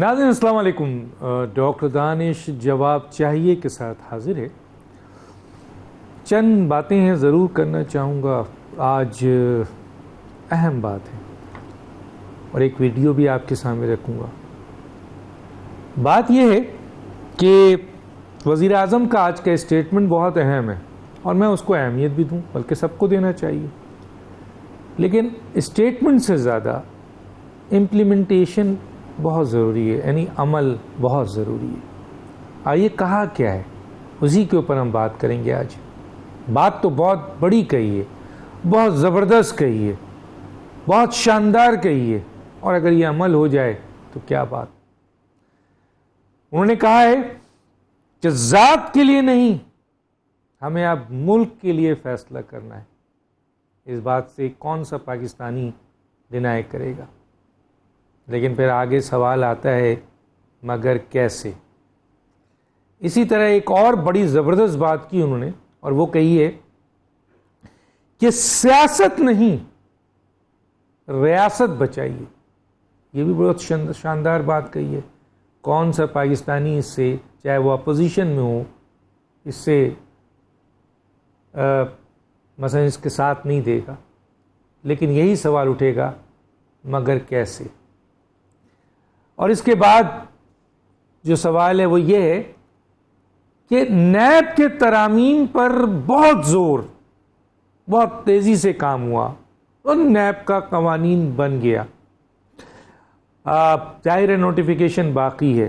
ناظرین السلام علیکم. ڈاکٹر دانش جواب چاہیے کے ساتھ حاضر ہے. چند باتیں ہیں ضرور کرنا چاہوں گا. آج اہم بات ہے اور ایک ویڈیو بھی آپ کے سامنے رکھوں گا. بات یہ ہے کہ وزیر اعظم کا آج کا اسٹیٹمنٹ بہت اہم ہے اور میں اس کو اہمیت بھی دوں، بلکہ سب کو دینا چاہیے. لیکن اسٹیٹمنٹ سے زیادہ امپلیمنٹیشن بہت ضروری ہے، یعنی عمل بہت ضروری ہے. آئیے کہا کیا ہے اسی کے اوپر ہم بات کریں گے. آج بات تو بہت بڑی کہی ہے، بہت زبردست کہی ہے، بہت شاندار کہی ہے، اور اگر یہ عمل ہو جائے تو کیا بات. انہوں نے کہا ہے کہ ذات کے لیے نہیں، ہمیں اب ملک کے لیے فیصلہ کرنا ہے. اس بات سے کون سا پاکستانی ڈینائی کرے گا؟ لیکن پھر آگے سوال آتا ہے مگر کیسے. اسی طرح ایک اور بڑی زبردست بات کی انہوں نے، اور وہ کہی ہے کہ سیاست نہیں ریاست بچائیے. یہ بھی بہت شاندار بات کہی ہے. کون سا پاکستانی اس سے، چاہے وہ اپوزیشن میں ہو، اس سے مثلا اس کے ساتھ نہیں دے گا. لیکن یہی سوال اٹھے گا مگر کیسے. اور اس کے بعد جو سوال ہے وہ یہ ہے کہ نیب کے ترامیم پر بہت زور، بہت تیزی سے کام ہوا اور نیب کا قوانین بن گیا. ظاہر نوٹیفیکیشن باقی ہے.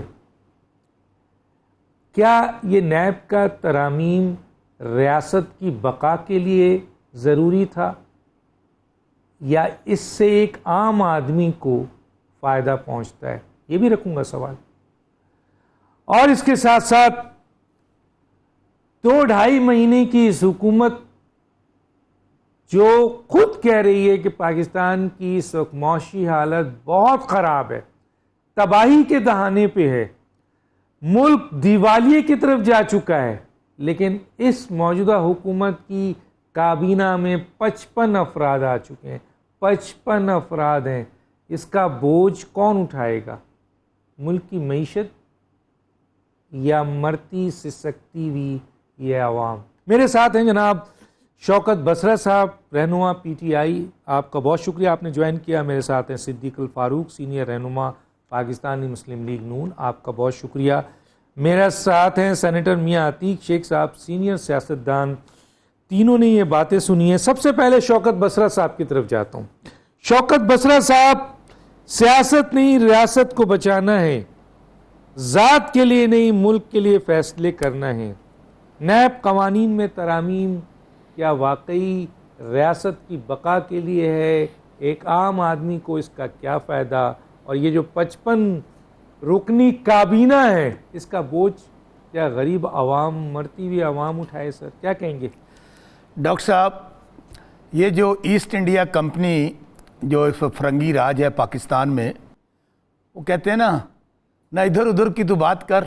کیا یہ نیب کا ترامیم ریاست کی بقا کے لیے ضروری تھا، یا اس سے ایک عام آدمی کو فائدہ پہنچتا ہے؟ یہ بھی رکھوں گا سوال. اور اس کے ساتھ ساتھ 2-2.5 مہینے کی اس حکومت جو خود کہہ رہی ہے کہ پاکستان کی اس وقت معاشی حالت بہت خراب ہے، تباہی کے دہانے پہ ہے، ملک دیوالیے کی طرف جا چکا ہے، لیکن اس موجودہ حکومت کی کابینہ میں 55 افراد آ چکے ہیں. 55 افراد ہیں. اس کا بوجھ کون اٹھائے گا؟ ملک کی معیشت یا مرتی سسکتی ہوئی یہ عوام؟ میرے ساتھ ہیں جناب شوکت بسرا صاحب، رہنما پی ٹی آئی. آپ کا بہت شکریہ، آپ نے جوائن کیا. میرے ساتھ ہیں صدیق الفاروق، سینئر رہنما پاکستانی مسلم لیگ نون. آپ کا بہت شکریہ. میرے ساتھ ہیں سینیٹر میاں عتیق شیخ صاحب، سینئر سیاستدان. تینوں نے یہ باتیں سنی ہیں. سب سے پہلے شوکت بسرا صاحب کی طرف جاتا ہوں. شوکت بسرا صاحب، سیاست نہیں ریاست کو بچانا ہے، ذات کے لیے نہیں ملک کے لیے فیصلے کرنا ہے. نیب قوانین میں ترامیم کیا واقعی ریاست کی بقا کے لیے ہے؟ ایک عام آدمی کو اس کا کیا فائدہ؟ اور یہ جو 55 رکنی کابینہ ہے، اس کا بوجھ کیا غریب عوام، مرتی ہوئی عوام اٹھائے؟ سر کیا کہیں گے؟ ڈاکٹر صاحب، یہ جو ایسٹ انڈیا کمپنی جو اس وقت فرنگی راج ہے پاکستان میں، وہ کہتے ہیں نا، نہ ادھر ادھر کی تو بات کر،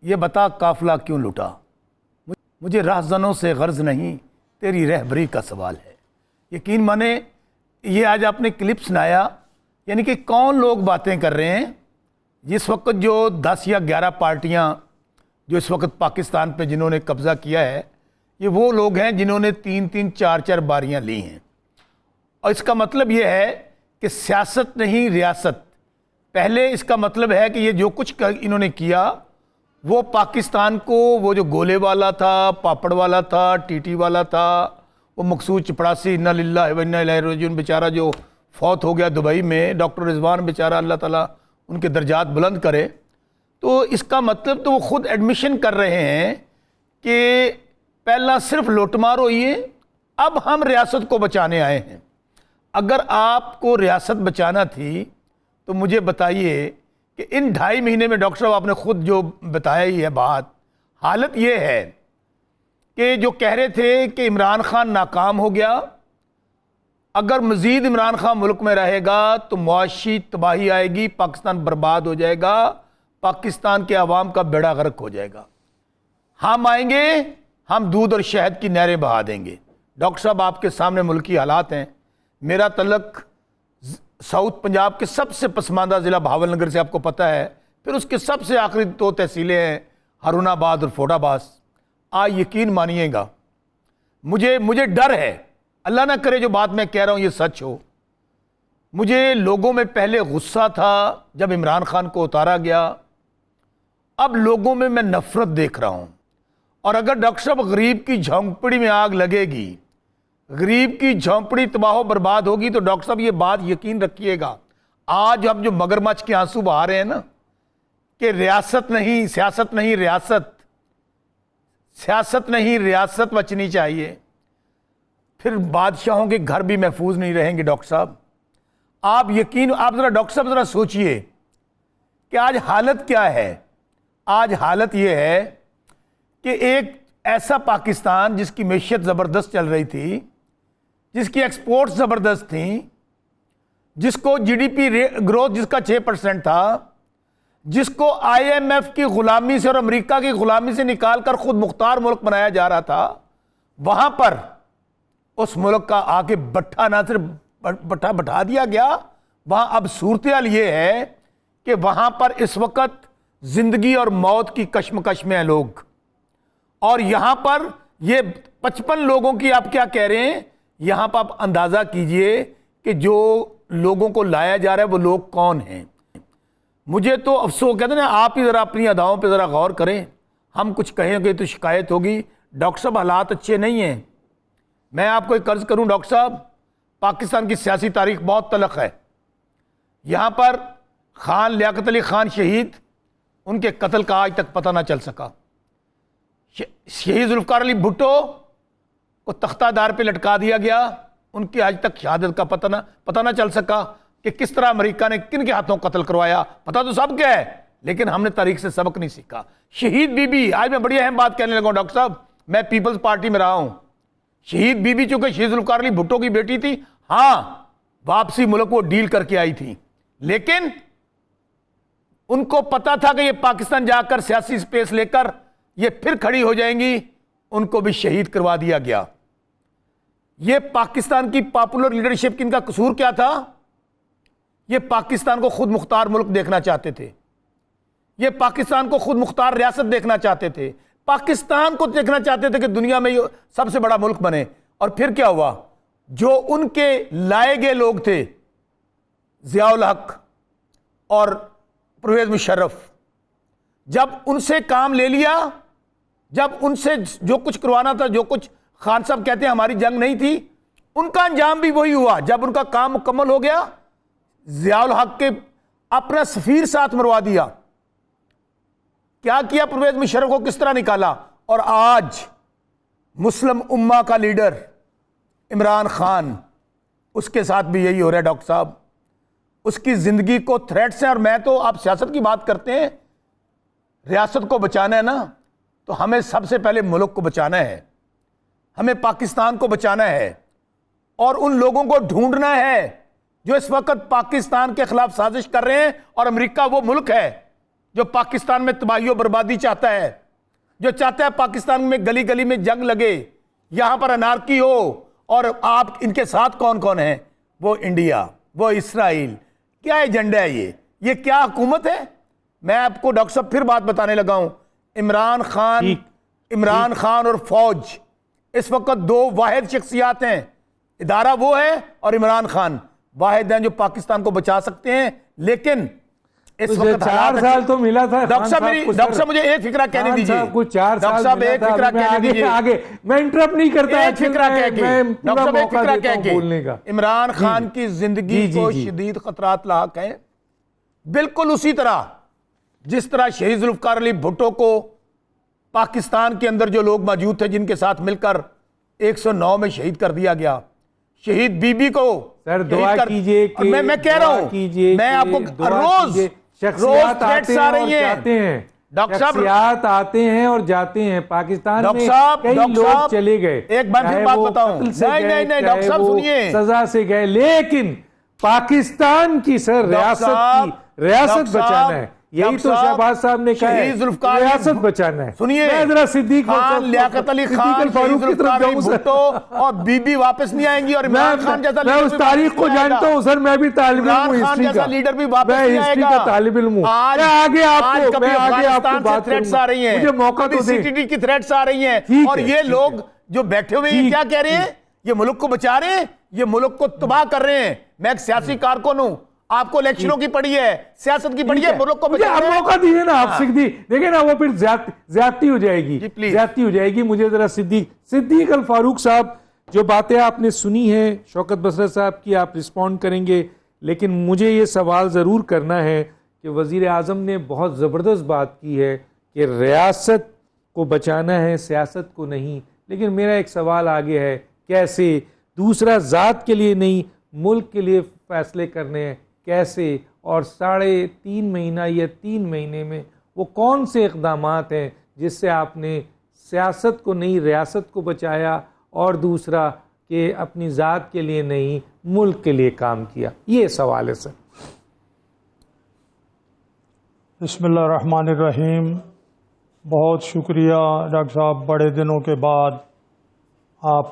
یہ بتا قافلہ کیوں لٹا. مجھے راہزنوں سے غرض نہیں، تیری رہبری کا سوال ہے. یقین مانے یہ آج آپ نے کلپ سنایا، یعنی کہ کون لوگ باتیں کر رہے ہیں. جس وقت جو 10 یا 11 پارٹیاں جو اس وقت پاکستان پہ جنہوں نے قبضہ کیا ہے، یہ وہ لوگ ہیں جنہوں نے 3-3 4-4 باریاں لی ہیں. اور اس کا مطلب یہ ہے کہ سیاست نہیں ریاست. پہلے اس کا مطلب ہے کہ یہ جو کچھ انہوں نے کیا وہ پاکستان کو، وہ جو گولے والا تھا، پاپڑ والا تھا، ٹی ٹی والا تھا، وہ مقصود چپڑاسی، انا للہ و انا الیہ راجعون بیچارہ جو فوت ہو گیا دبئی میں، ڈاکٹر رضوان بیچارہ، اللہ تعالیٰ ان کے درجات بلند کرے. تو اس کا مطلب تو وہ خود ایڈمیشن کر رہے ہیں کہ پہلا صرف لوٹ مار ہوئی ہے، اب ہم ریاست کو بچانے آئے ہیں. اگر آپ کو ریاست بچانا تھی تو مجھے بتائیے کہ ان 2.5 مہینے میں، ڈاکٹر صاحب آپ نے خود جو بتایا ہی ہے بات، حالت یہ ہے کہ جو کہہ رہے تھے کہ عمران خان ناکام ہو گیا، اگر مزید عمران خان ملک میں رہے گا تو معاشی تباہی آئے گی، پاکستان برباد ہو جائے گا، پاکستان کے عوام کا بیڑا غرق ہو جائے گا. ہم آئیں گے، ہم دودھ اور شہد کی نہریں بہا دیں گے. ڈاکٹر صاحب آپ کے سامنے ملکی حالات ہیں. میرا تعلق ساؤتھ پنجاب کے سب سے پسماندہ ضلع بہاول نگر سے آپ کو پتہ ہے، پھر اس کے سب سے آخری 2 تحصیلیں ہیں ہارون آباد اور فوڈ آباد. یقین مانیے گا مجھے ڈر ہے, اللہ نہ کرے جو بات میں کہہ رہا ہوں یہ سچ ہو. مجھے لوگوں میں پہلے غصہ تھا جب عمران خان کو اتارا گیا, اب لوگوں میں نفرت دیکھ رہا ہوں. اور اگر ڈاکٹر صاحب غریب کی جھونپڑی میں آگ لگے گی, غریب کی جھونپڑی تباہ و برباد ہوگی, تو ڈاکٹر صاحب یہ بات یقین رکھیے گا, آج ہم جو مگرمچھ کے آنسو بہا رہے ہیں نا کہ ریاست نہیں سیاست نہیں ریاست, سیاست نہیں ریاست بچنی چاہیے, پھر بادشاہوں کے گھر بھی محفوظ نہیں رہیں گے. ڈاکٹر صاحب آپ ذرا ڈاکٹر صاحب ذرا سوچئے کہ آج حالت کیا ہے. آج حالت یہ ہے کہ ایک ایسا پاکستان جس کی معیشت زبردست چل رہی تھی, جس کی ایکسپورٹ زبردست تھیں, جس کو جی ڈی پی گروتھ جس کا 6% تھا, جس کو آئی ایم ایف کی غلامی سے اور امریکہ کی غلامی سے نکال کر خود مختار ملک بنایا جا رہا تھا, وہاں پر اس ملک کا آگے بٹھا نہ صرف بٹھا دیا گیا. وہاں اب صورتحال یہ ہے کہ وہاں پر اس وقت زندگی اور موت کی کشمکش میں ہیں لوگ, اور یہاں پر یہ 55 لوگوں کی آپ کیا کہہ رہے ہیں, یہاں پر آپ اندازہ کیجئے کہ جو لوگوں کو لایا جا رہا ہے وہ لوگ کون ہیں. مجھے تو افسوس, کہتے ہیں نا آپ ہی ذرا اپنی اداؤں پہ ذرا غور کریں, ہم کچھ کہیں گے تو شکایت ہوگی. ڈاکٹر صاحب حالات اچھے نہیں ہیں. میں آپ کو ایک عرض کروں ڈاکٹر صاحب, پاکستان کی سیاسی تاریخ بہت تلخ ہے. یہاں پر خان لیاقت علی خان شہید, ان کے قتل کا آج تک پتہ نہ چل سکا. شہید ذوالفقار علی بھٹو کو تختہ دار پہ لٹکا دیا گیا, ان کی آج تک شہادت کا پتہ نہ چل سکا کہ کس طرح امریکہ نے کن کے ہاتھوں قتل کروایا. پتہ تو سب کیا ہے, لیکن ہم نے تاریخ سے سبق نہیں سیکھا. شہید بی بی, آج میں بڑی اہم بات کہنے لگا ہوں ڈاکٹر صاحب, میں پیپلز پارٹی میں رہا ہوں. شہید بی بی چونکہ شہید ذوالفقار علی بھٹو کی بیٹی تھی, ہاں واپسی ملک وہ ڈیل کر کے آئی تھی, لیکن ان کو پتا تھا کہ یہ پاکستان جا کر سیاسی سپیس لے کر یہ پھر کھڑی ہو جائیں گی, ان کو بھی شہید کروا دیا گیا. یہ پاکستان کی پاپولر لیڈرشپ کی ان کا قصور کیا تھا؟ یہ پاکستان کو خود مختار ملک دیکھنا چاہتے تھے, یہ پاکستان کو خود مختار ریاست دیکھنا چاہتے تھے, پاکستان کو دیکھنا چاہتے تھے کہ دنیا میں یہ سب سے بڑا ملک بنے. اور پھر کیا ہوا, جو ان کے لائے گئے لوگ تھے ضیاء الحق اور پرویز مشرف, جب ان سے کام لے لیا, جب ان سے جو کچھ کروانا تھا, جو کچھ خان صاحب کہتے ہیں ہماری جنگ نہیں تھی, ان کا انجام بھی وہی ہوا. جب ان کا کام مکمل ہو گیا, ضیاء الحق کے اپنا سفیر ساتھ مروا دیا. کیا کیا پرویز مشرف کو کس طرح نکالا. اور آج مسلم امہ کا لیڈر عمران خان, اس کے ساتھ بھی یہی ہو رہا ہے ڈاکٹر صاحب. اس کی زندگی کو تھریٹس ہیں. اور میں تو, آپ سیاست کی بات کرتے ہیں, ریاست کو بچانا ہے نا, تو ہمیں سب سے پہلے ملک کو بچانا ہے, ہمیں پاکستان کو بچانا ہے, اور ان لوگوں کو ڈھونڈنا ہے جو اس وقت پاکستان کے خلاف سازش کر رہے ہیں. اور امریکہ وہ ملک ہے جو پاکستان میں تباہی و بربادی چاہتا ہے, جو چاہتا ہے پاکستان میں گلی گلی میں جنگ لگے, یہاں پر انارکی ہو. اور آپ ان کے ساتھ کون کون ہیں؟ وہ انڈیا, وہ اسرائیل. کیا ایجنڈا ہے یہ کیا حکومت ہے؟ میں آپ کو ڈاکٹر صاحب پھر بات بتانے لگا ہوں. عمران خان اور فوج اس وقت 2 واحد شخصیات ہیں. ادارہ وہ ہے اور عمران خان واحد ہیں جو پاکستان کو بچا سکتے ہیں. لیکن اس وقت 4 سال تو ملا تھا. ڈاکٹر صاحب مجھے ایک فکرہ کہنے دیجیے. ڈاکٹر صاحب ایک فکرہ کہنے دیجیے. آگے میں انٹرپٹ نہیں کرتا. ایک فکرہ کہہ کے, ڈاکٹر صاحب ایک فکرہ کہہ کے, عمران خان کی زندگی کو شدید خطرات لاحق ہیں. بالکل اسی طرح جس طرح شہید ذوالفقار علی بھٹو کو پاکستان کے اندر جو لوگ موجود تھے جن کے ساتھ مل کر 109 میں شہید کر دیا گیا, شہید بی بی کو سر دعا کیجئے کہ میں کہہ رہا ہوں, میں آپ کو روز تھریٹس آ رہی ہیں. ڈاکٹر صاحب شخصیات آتے ہیں اور جاتے ہیں. پاکستان میں کئی لوگ چلے گئے, ایک بار پھر بات بتاؤں, نہیں ڈاکٹر صاحب سنیے, سزا سے گئے, لیکن پاکستان کی سر ریاست بچانا ہے. یہی تو شہباز صاحب نے کہا ہے ریاست بچانا ہے. سنیے میں ذرا صدیق خان لیاقت علی خان فاروق کی طرف جاؤں سر. اور بی بی واپس نہیں آئیں گی اور عمران خان جیسا میں اس تاریخ کو جانتا ہوں سر. میں بھی طالب علم ہوں ہسٹری کا. لیڈر بھی واپس نہیں آئے گا. میں طالب علم ہوں. میں آگے آپ کو بات تھریٹس آ رہی ہیں, مجھے موقع تو دیں. CTT کی تھریٹس آ رہی ہیں اور یہ لوگ جو بیٹھے ہوئے ہیں کیا کہہ رہے ہیں؟ یہ ملک کو بچا رہے ہیں, یہ ملک کو تباہ کر رہے ہیں. میں ایک سیاسی کارکن ہوں, آپ کو الیکشنوں کی پڑی ہے, سیاست کی پڑی ہے, ملک کو بچا رہے ہیں. موقع دیجئے نا آپ صدیق. دیکھیں نا وہ پھر زیادتی ہو جائے گی, زیادتی ہو جائے گی. مجھے ذرا صدیق الفاروق صاحب جو باتیں آپ نے سنی ہیں شوکت بصرہ صاحب کی, آپ رسپونڈ کریں گے, لیکن مجھے یہ سوال ضرور کرنا ہے کہ وزیر اعظم نے بہت زبردست بات کی ہے کہ ریاست کو بچانا ہے, سیاست کو نہیں. لیکن میرا ایک سوال آگے ہے, کیسے؟ دوسرا ذات کے لیے نہیں, ملک کے لیے فیصلے کرنے ہیں, کیسے؟ اور 3.5 مہینہ یا 3 مہینے میں وہ کون سے اقدامات ہیں جس سے آپ نے سیاست کو نہیں ریاست کو بچایا, اور دوسرا کہ اپنی ذات کے لیے نہیں ملک کے لیے کام کیا؟ یہ سوال ہے سر. بسم اللہ الرحمن الرحیم. بہت شکریہ ڈاکٹر صاحب, بڑے دنوں کے بعد آپ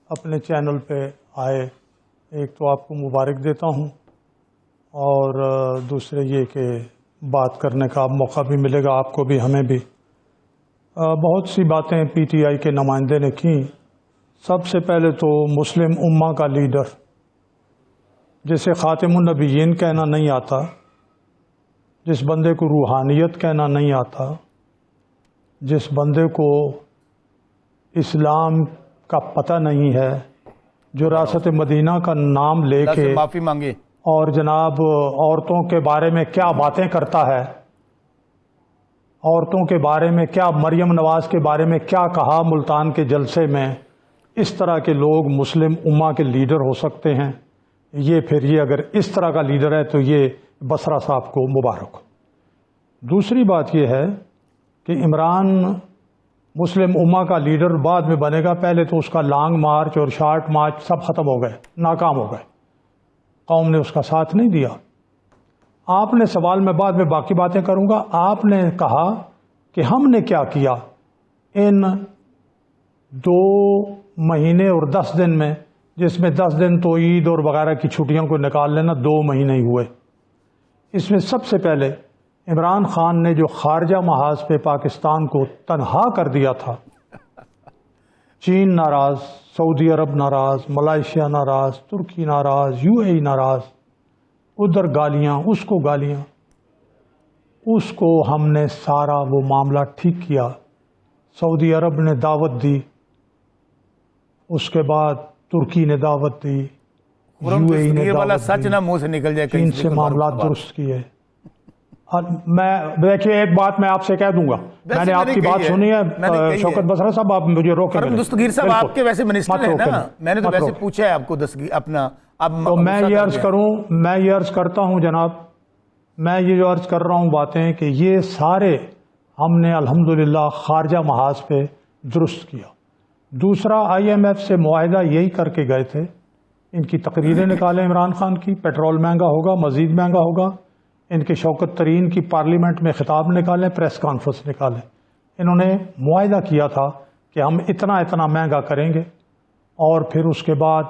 اپنے چینل پہ آئے. ایک تو آپ کو مبارک دیتا ہوں, اور دوسرے یہ کہ بات کرنے کا موقع بھی ملے گا آپ کو بھی ہمیں بھی. بہت سی باتیں PTI کے نمائندے نے کی. سب سے پہلے تو مسلم امہ کا لیڈر جسے خاتم النبیین کہنا نہیں آتا, جس بندے کو روحانیت کہنا نہیں آتا, جس بندے کو اسلام کا پتہ نہیں ہے, جو ریاست مدینہ کا نام لے کے معافی مانگے اور جناب عورتوں کے بارے میں کیا باتیں کرتا ہے, عورتوں کے بارے میں کیا, مریم نواز کے بارے میں کیا کہا ملتان کے جلسے میں. اس طرح کے لوگ مسلم امہ کے لیڈر ہو سکتے ہیں. یہ اگر اس طرح کا لیڈر ہے تو یہ بصرہ صاحب کو مبارک. دوسری بات یہ ہے کہ عمران مسلم امہ کا لیڈر بعد میں بنے گا. پہلے تو اس کا لانگ مارچ اور شارٹ مارچ سب ختم ہو گئے, ناکام ہو گئے, قوم نے اس کا ساتھ نہیں دیا. آپ نے سوال میں بعد میں باقی باتیں کروں گا. آپ نے کہا کہ ہم نے کیا کیا ان 2 مہینے اور 10 دن میں, جس میں 10 دن تو عید اور وغیرہ کی چھٹیوں کو نکال لینا, 2 مہینے ہی ہوئے. اس میں سب سے پہلے عمران خان نے جو خارجہ محاذ پہ پاکستان کو تنہا کر دیا تھا, چین ناراض, سعودی عرب ناراض, ملائیشیا ناراض, ترکی ناراض, UAE ناراض, ادھر گالیاں, اس کو گالیاں, اس کو ہم نے سارا وہ معاملہ ٹھیک کیا. سعودی عرب نے دعوت دی, اس کے بعد ترکی نے دعوت دی, UAE نے دعوت سچ نہ منہ سے نکل جائے, چین سے معاملات درست کیے. میں دیکھیے ایک بات میں آپ سے کہہ دوں گا, میں نے آپ کی بات سنی ہے شوکت بصرہ صاحب, آپ مجھے روکیں. دستگیر صاحب آپ کے ویسے منسٹر ہیں نا, میں نے تو ویسے پوچھا ہے آپ کو اپنا. تو میں یہ عرض کروں, میں یہ عرض کرتا ہوں جناب, میں یہ جو عرض کر رہا ہوں باتیں کہ یہ سارے ہم نے الحمدللہ خارجہ محاذ پہ درست کیا. دوسرا IMF سے معاہدہ یہی کر کے گئے تھے, ان کی تقریریں نکالیں عمران خان کی, پیٹرول مہنگا ہوگا, مزید مہنگا ہوگا. ان کے شوکت ترین کی پارلیمنٹ میں خطاب نکالیں, پریس کانفرنس نکالیں. انہوں نے معاہدہ کیا تھا کہ ہم اتنا اتنا مہنگا کریں گے, اور پھر اس کے بعد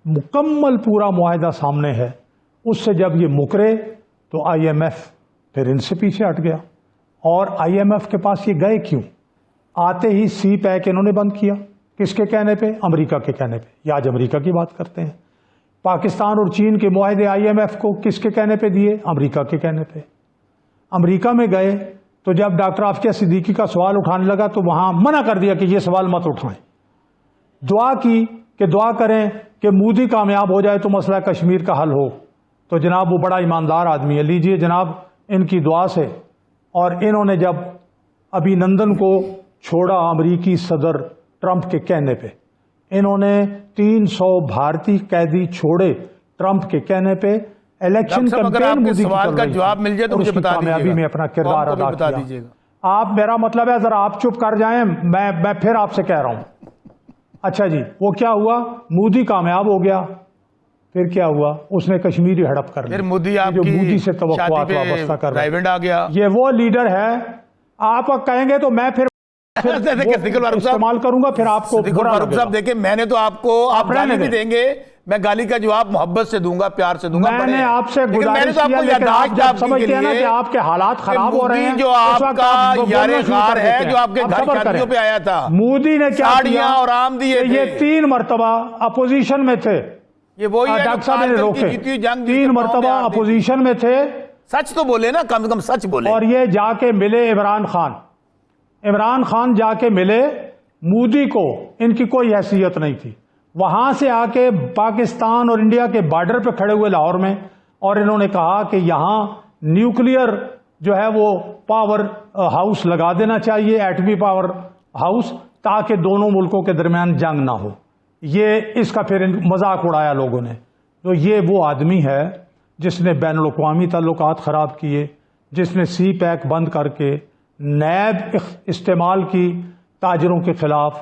مکمل پورا معاہدہ سامنے ہے. اس سے جب یہ مکرے تو IMF پھر ان سے پیچھے ہٹ گیا. اور IMF کے پاس یہ گئے کیوں؟ آتے ہی سی پیک انہوں نے بند کیا. کس کے کہنے پہ؟ امریکہ کے کہنے پہ. یا آج امریکہ کی بات کرتے ہیں. پاکستان اور چین کے معاہدے IMF کو کس کے کہنے پہ دیے؟ امریکہ کے کہنے پہ. امریکہ میں گئے تو جب ڈاکٹر عافیہ صدیقی کا سوال اٹھانے لگا تو وہاں منع کر دیا کہ یہ سوال مت اٹھائیں. دعا کی کہ دعا کریں کہ مودی کامیاب ہو جائے تو مسئلہ کشمیر کا حل ہو. تو جناب وہ بڑا ایماندار آدمی ہے, لیجئے جناب ان کی دعا سے. اور انہوں نے جب ابھی نندن کو چھوڑا امریکی صدر ٹرمپ کے کہنے پہ, انہوں نے 300 بھارتی قیدی چھوڑے ٹرمپ کے کہنے پہ. الیکشن کمپین مودی سوال کا جواب مل جائے تو مجھے بتا دیجیے گا, کامیابی میں اپنا کردار ادا کیا. آپ, میرا مطلب ہے ذرا آپ چپ کر جائیں, میں پھر آپ سے کہہ رہا ہوں. اچھا جی, وہ کیا ہوا؟ مودی کامیاب ہو گیا. پھر کیا ہوا؟ اس نے کشمیری ہڑپ کر لی. پھر مودی آپ جو کی مودی سے توقعات شادی وابستہ پہ کر رہے ڈائیونڈ آ گیا. یہ وہ لیڈر ہے. آپ کہیں گے تو میں پھر استعمال کروں گا. پھر آپ کو فاروق صاحب دیکھیں، میں نے تو آپ کو آپ گالی بھی دیں گے، میں گالی کا جواب محبت سے دوں گا، پیار سے دوں گا. میں نے آپ سے گزارش کیا، لیکن آپ جب سمجھتے ہیں نا کہ آپ کے حالات خراب ہو رہے ہیں، جو آپ کا یار غار ہے، جو آپ کے گھر شادیوں پہ آیا تھا، مودی نے کیا ساڑیاں اور عام دیے تھے، یہ 3 مرتبہ اپوزیشن میں تھے. یہ وہی ہے ڈاکٹر صاحب نے روکے. 3 مرتبہ اپوزیشن میں تھے. سچ تو بولے نا، کم سے کم سچ بولے. اور یہ جا کے ملے عمران خان جا کے ملے مودی کو. ان کی کوئی حیثیت نہیں تھی. وہاں سے آ کے پاکستان اور انڈیا کے بارڈر پہ کھڑے ہوئے لاہور میں، اور انہوں نے کہا کہ یہاں نیوکلیئر جو ہے وہ پاور ہاؤس لگا دینا چاہیے، ایٹمی پاور ہاؤس، تاکہ دونوں ملکوں کے درمیان جنگ نہ ہو. یہ اس کا پھر مذاق اڑایا لوگوں نے. تو یہ وہ آدمی ہے جس نے بین الاقوامی تعلقات خراب کیے، جس نے سی پیک بند کر کے نیب استعمال کی تاجروں کے خلاف،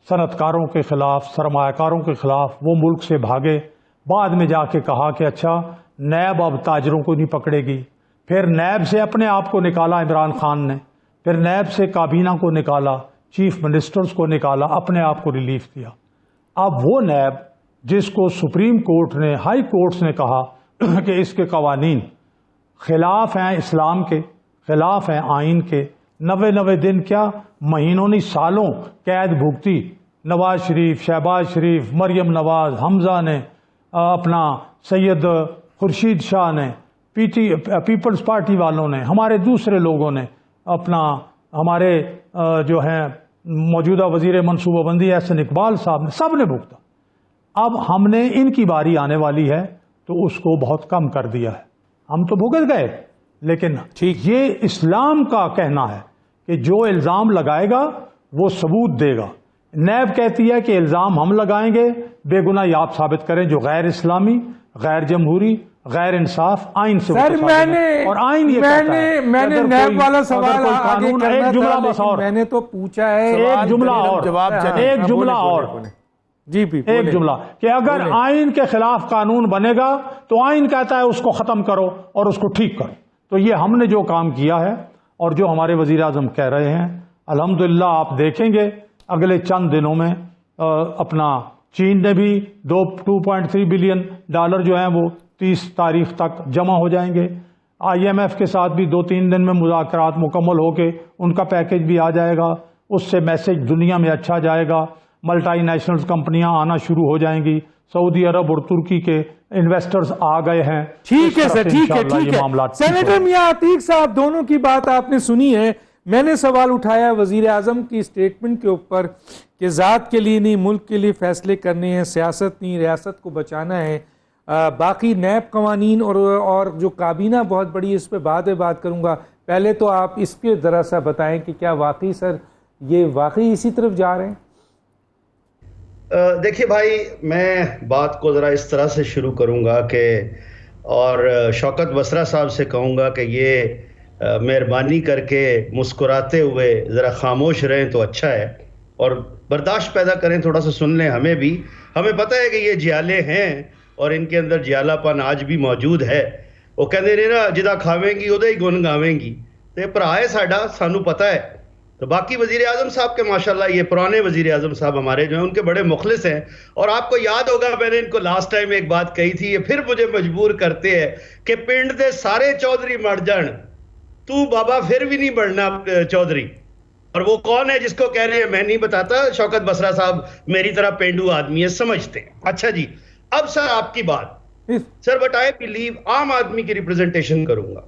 صنعت کاروں کے خلاف، سرمایہ کاروں کے خلاف. وہ ملک سے بھاگے. بعد میں جا کے کہا کہ اچھا نیب اب تاجروں کو نہیں پکڑے گی. پھر نیب سے اپنے آپ کو نکالا عمران خان نے. پھر نیب سے کابینہ کو نکالا، چیف منسٹرز کو نکالا، اپنے آپ کو ریلیف دیا. اب وہ نیب جس کو سپریم کورٹ نے، ہائی کورٹس نے کہا کہ اس کے قوانین خلاف ہیں اسلام کے، خلاف ہیں آئین کے، 90 دن کیا مہینوں نہیں سالوں قید بھگتی نواز شریف، شہباز شریف، مریم نواز، حمزہ نے، اپنا سید خورشید شاہ نے، پیپلز پارٹی والوں نے، ہمارے دوسرے لوگوں نے، اپنا ہمارے جو ہیں موجودہ وزیر منصوبہ بندی احسن اقبال صاحب نے، سب نے بھگتا. اب ہم نے ان کی باری آنے والی ہے تو اس کو بہت کم کر دیا ہے. ہم تو بھگت گئے، لیکن یہ اسلام کا کہنا ہے کہ جو الزام لگائے گا وہ ثبوت دے گا. نیب کہتی ہے کہ الزام ہم لگائیں گے، بے گناہ آپ ثابت کریں، جو غیر اسلامی، غیر جمہوری، غیر انصاف، آئین سے. سر اور آئین یہ کہتا ہے، میں نے نیب والا سوال آگے کرنا ایک جملہ بس اور میں نے تو پوچھا ہے ایک جملہ اور ایک جملہ اور جی بھی ایک جملہ کہ اگر آئین کے خلاف قانون بنے گا تو آئین کہتا ہے اس کو ختم کرو اور اس کو ٹھیک کرو. تو یہ ہم نے جو کام کیا ہے اور جو ہمارے وزیر اعظم کہہ رہے ہیں، الحمدللہ آپ دیکھیں گے اگلے چند دنوں میں اپنا چین نے بھی $2.3 بلین جو ہیں وہ 30 تاریخ تک جمع ہو جائیں گے. IMF کے ساتھ بھی 2-3 دن میں مذاکرات مکمل ہو کے ان کا پیکج بھی آ جائے گا. اس سے میسج دنیا میں اچھا جائے گا. ملٹی نیشنل کمپنیاں آنا شروع ہو جائیں گی. سعودی عرب اور ترکی کے انویسٹرز آ گئے ہیں. ٹھیک ہے سر، ٹھیک ہے. سینیٹر میاں عتیق صاحب، دونوں کی بات آپ نے سنی ہے. میں نے سوال اٹھایا وزیر اعظم کی اسٹیٹمنٹ کے اوپر کہ ذات کے لیے نہیں، ملک کے لیے فیصلے کرنے ہیں، سیاست نہیں، ریاست کو بچانا ہے. باقی نیب قوانین اور جو کابینہ بہت بڑی، اس پہ بعد میں بات کروں گا. پہلے تو آپ اس کے ذرا سا بتائیں کہ کیا واقعی سر یہ واقعی اسی طرف جا رہے ہیں؟ دیکھیے بھائی، میں بات کو ذرا اس طرح سے شروع کروں گا کہ اور شوکت بسرا صاحب سے کہوں گا کہ یہ مہربانی کر کے مسکراتے ہوئے ذرا خاموش رہیں تو اچھا ہے، اور برداشت پیدا کریں، تھوڑا سا سن لیں ہمیں بھی. ہمیں پتہ ہے کہ یہ جیالے ہیں اور ان کے اندر جیالہ پن آج بھی موجود ہے. وہ کہتے ہیں نا جدا کھاویں گی ادا ہی گن گاویں گی. تو یہ بھرا ہے ساڈا، سانو پتہ ہے. تو باقی وزیر اعظم صاحب کے ماشاءاللہ یہ پرانے وزیر اعظم صاحب ہمارے جو ہیں ان کے بڑے مخلص ہیں. اور آپ کو یاد ہوگا میں نے ان کو لاسٹ ٹائم ایک بات کہی تھی، یہ پھر مجھے مجبور کرتے ہیں کہ پنڈ دے سارے چودھری مر جان، تو بابا پھر بھی نہیں بڑھنا چودھری. اور وہ کون ہے جس کو کہہ رہے ہیں میں نہیں بتاتا. شوکت بسرا صاحب میری طرح پینڈو آدمی ہے، سمجھتے ہیں. اچھا جی، اب سر آپ کی بات سر، بٹ آئی بلیو عام آدمی کی ریپرزنٹیشن کروں گا.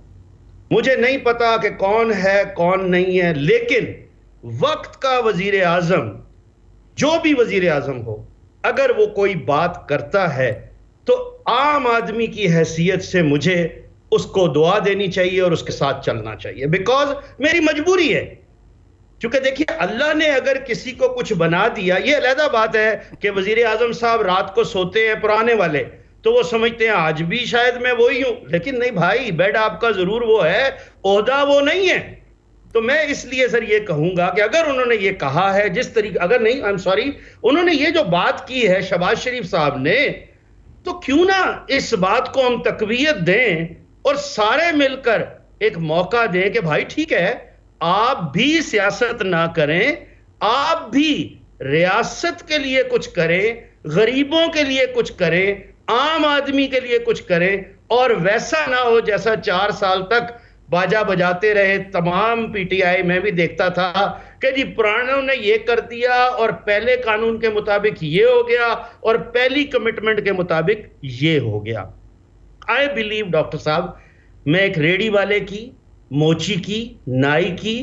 مجھے نہیں پتا کہ کون ہے کون نہیں ہے، لیکن وقت کا وزیر اعظم، جو بھی وزیر اعظم ہو، اگر وہ کوئی بات کرتا ہے تو عام آدمی کی حیثیت سے مجھے اس کو دعا دینی چاہیے اور اس کے ساتھ چلنا چاہیے، بیکاز میری مجبوری ہے. چونکہ دیکھیے اللہ نے اگر کسی کو کچھ بنا دیا، یہ علیحدہ بات ہے کہ وزیر اعظم صاحب رات کو سوتے ہیں پرانے والے تو وہ سمجھتے ہیں آج بھی شاید میں وہی ہوں، لیکن نہیں بھائی، بیڈ آپ کا ضرور وہ ہے، عہدہ وہ نہیں ہے. تو میں اس لیے سر یہ کہوں گا کہ اگر انہوں نے یہ کہا ہے جس طریقے، اگر نہیں، I'm sorry، انہوں نے یہ جو بات کی ہے شہباز شریف صاحب نے، تو کیوں نہ اس بات کو ہم تقویت دیں اور سارے مل کر ایک موقع دیں کہ بھائی ٹھیک ہے، آپ بھی سیاست نہ کریں، آپ بھی ریاست کے لیے کچھ کریں، غریبوں کے لیے کچھ کریں، عام آدمی کے لیے کچھ کریں، اور ویسا نہ ہو جیسا 4 سال تک باجا بجاتے رہے تمام پی ٹی آئی میں بھی دیکھتا تھا کہ جی پرانوں نے یہ کر دیا اور پہلے قانون کے مطابق یہ ہو گیا اور پہلی کمٹمنٹ کے مطابق یہ ہو گیا۔ آئی بلیو ڈاکٹر صاحب، میں ایک ریڑی والے کی، موچی کی، نائی کی،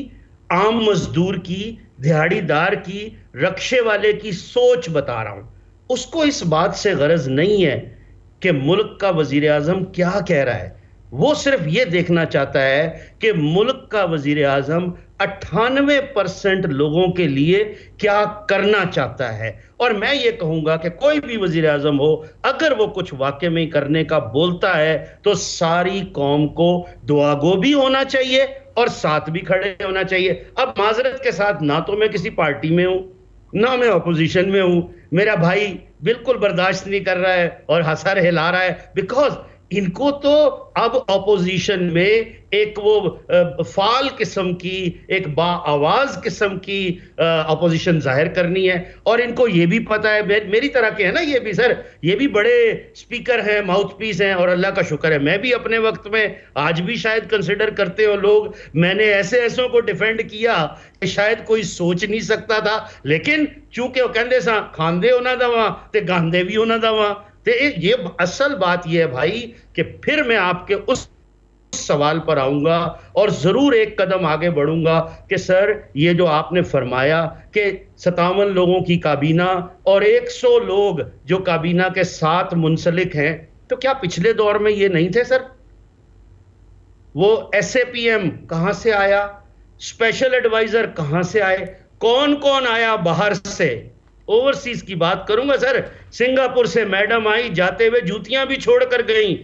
عام مزدور کی، دہاڑی دار کی، رکشے والے کی سوچ بتا رہا ہوں۔ اس کو اس بات سے غرض نہیں ہے کہ ملک کا وزیر اعظم کیا کہہ رہا ہے، وہ صرف یہ دیکھنا چاہتا ہے کہ ملک کا وزیر اعظم 98% لوگوں کے لیے کیا کرنا چاہتا ہے۔ اور میں یہ کہوں گا کہ کوئی بھی وزیر اعظم ہو، اگر وہ کچھ واقع میں کرنے کا بولتا ہے تو ساری قوم کو دعا گو بھی ہونا چاہیے اور ساتھ بھی کھڑے ہونا چاہیے۔ اب معذرت کے ساتھ، نہ تو میں کسی پارٹی میں ہوں، نہ میں اپوزیشن میں ہوں، میرا بھائی بالکل برداشت نہیں کر رہا ہے اور سر ہلا رہا ہے، بیکاز ان کو تو اب اپوزیشن میں ایک وہ فعال قسم کی، ایک با آواز قسم کی اپوزیشن ظاہر کرنی ہے، اور ان کو یہ بھی پتا ہے، میری طرح کے ہیں نا یہ بھی، سر یہ بھی بڑے سپیکر ہیں، ماؤتھ پیس ہیں، اور اللہ کا شکر ہے میں بھی اپنے وقت میں، آج بھی شاید کنسیڈر کرتے ہو لوگ، میں نے ایسوں کو ڈیفینڈ کیا کہ شاید کوئی سوچ نہیں سکتا تھا، لیکن چونکہ وہ کہندے سا کھاندے ہونا دواں تے گاندے بھی ہونا دواں۔ یہ اصل بات یہ ہے بھائی کہ پھر میں آپ کے اس سوال پر آؤں گا اور ضرور ایک قدم آگے بڑھوں گا کہ سر یہ جو آپ نے فرمایا کہ 57 لوگوں کی کابینہ اور 100 لوگ جو کابینہ کے ساتھ منسلک ہیں، تو کیا پچھلے دور میں یہ نہیں تھے سر؟ وہ ایس اے پی ایم کہاں سے آیا؟ اسپیشل ایڈوائزر کہاں سے آئے؟ کون کون آیا باہر سے؟ اوورسیز کی بات کروں گا سر، سنگاپور سے میڈم آئی، جاتے ہوئے جوتیاں بھی چھوڑ کر گئیں،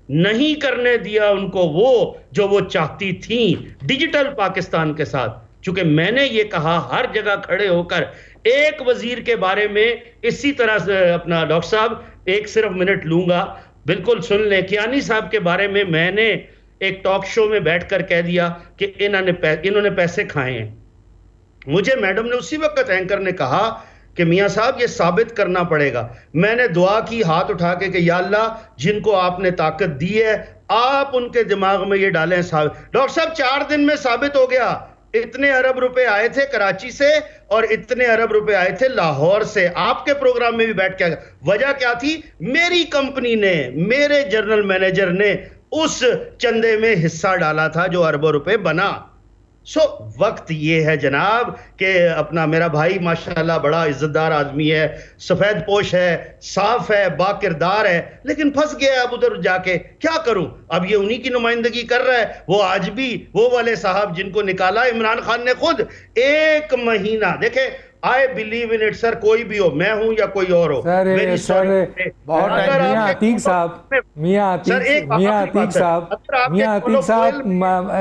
نہیں کرنے دیا ان کو وہ جو وہ چاہتی تھیں ڈیجیٹل پاکستان کے ساتھ۔ چونکہ میں نے یہ کہا ہر جگہ کھڑے ہو کر، ایک وزیر کے بارے میں اسی طرح سے اپنا ڈاکٹر صاحب ایک صرف منٹ لوں گا، بالکل سن لیں، کیانی صاحب کے بارے میں نے ایک ٹاک شو میں بیٹھ کر کہہ دیا کہ انہوں نے پیسے کھائے ہیں۔ مجھے میڈم نے اسی وقت اینکر نے کہا کہ میاں صاحب یہ ثابت کرنا پڑے گا۔ میں نے دعا کی ہاتھ اٹھا کے کہ یا اللہ جن کو آپ نے طاقت دی ہے آپ ان کے دماغ میں یہ ڈالیں ثابت۔ ڈاکٹر صاحب 4 دن میں ثابت ہو گیا، اتنے ارب روپے آئے تھے کراچی سے اور اتنے ارب روپے آئے تھے لاہور سے، آپ کے پروگرام میں بھی بیٹھ کے آگا۔ وجہ کیا تھی؟ میری کمپنی نے، میرے جنرل مینیجر نے اس چندے میں حصہ ڈالا تھا جو اربوں روپے بنا۔ وقت یہ ہے جناب کہ اپنا میرا بھائی ماشاءاللہ بڑا عزتدار آدمی ہے، سفید پوش ہے، صاف ہے، با کردار ہے، لیکن پھنس گیا ہے اب ادھر جا کے، کیا کروں؟ اب یہ انہی کی نمائندگی کر رہا ہے۔ وہ آج بھی وہ والے صاحب جن کو نکالا عمران خان نے خود 1 مہینہ، دیکھیں I believe in it سر، کوئی بھی ہو، میں ہوں یا کوئی اور ہو، میاں عتیق صاحب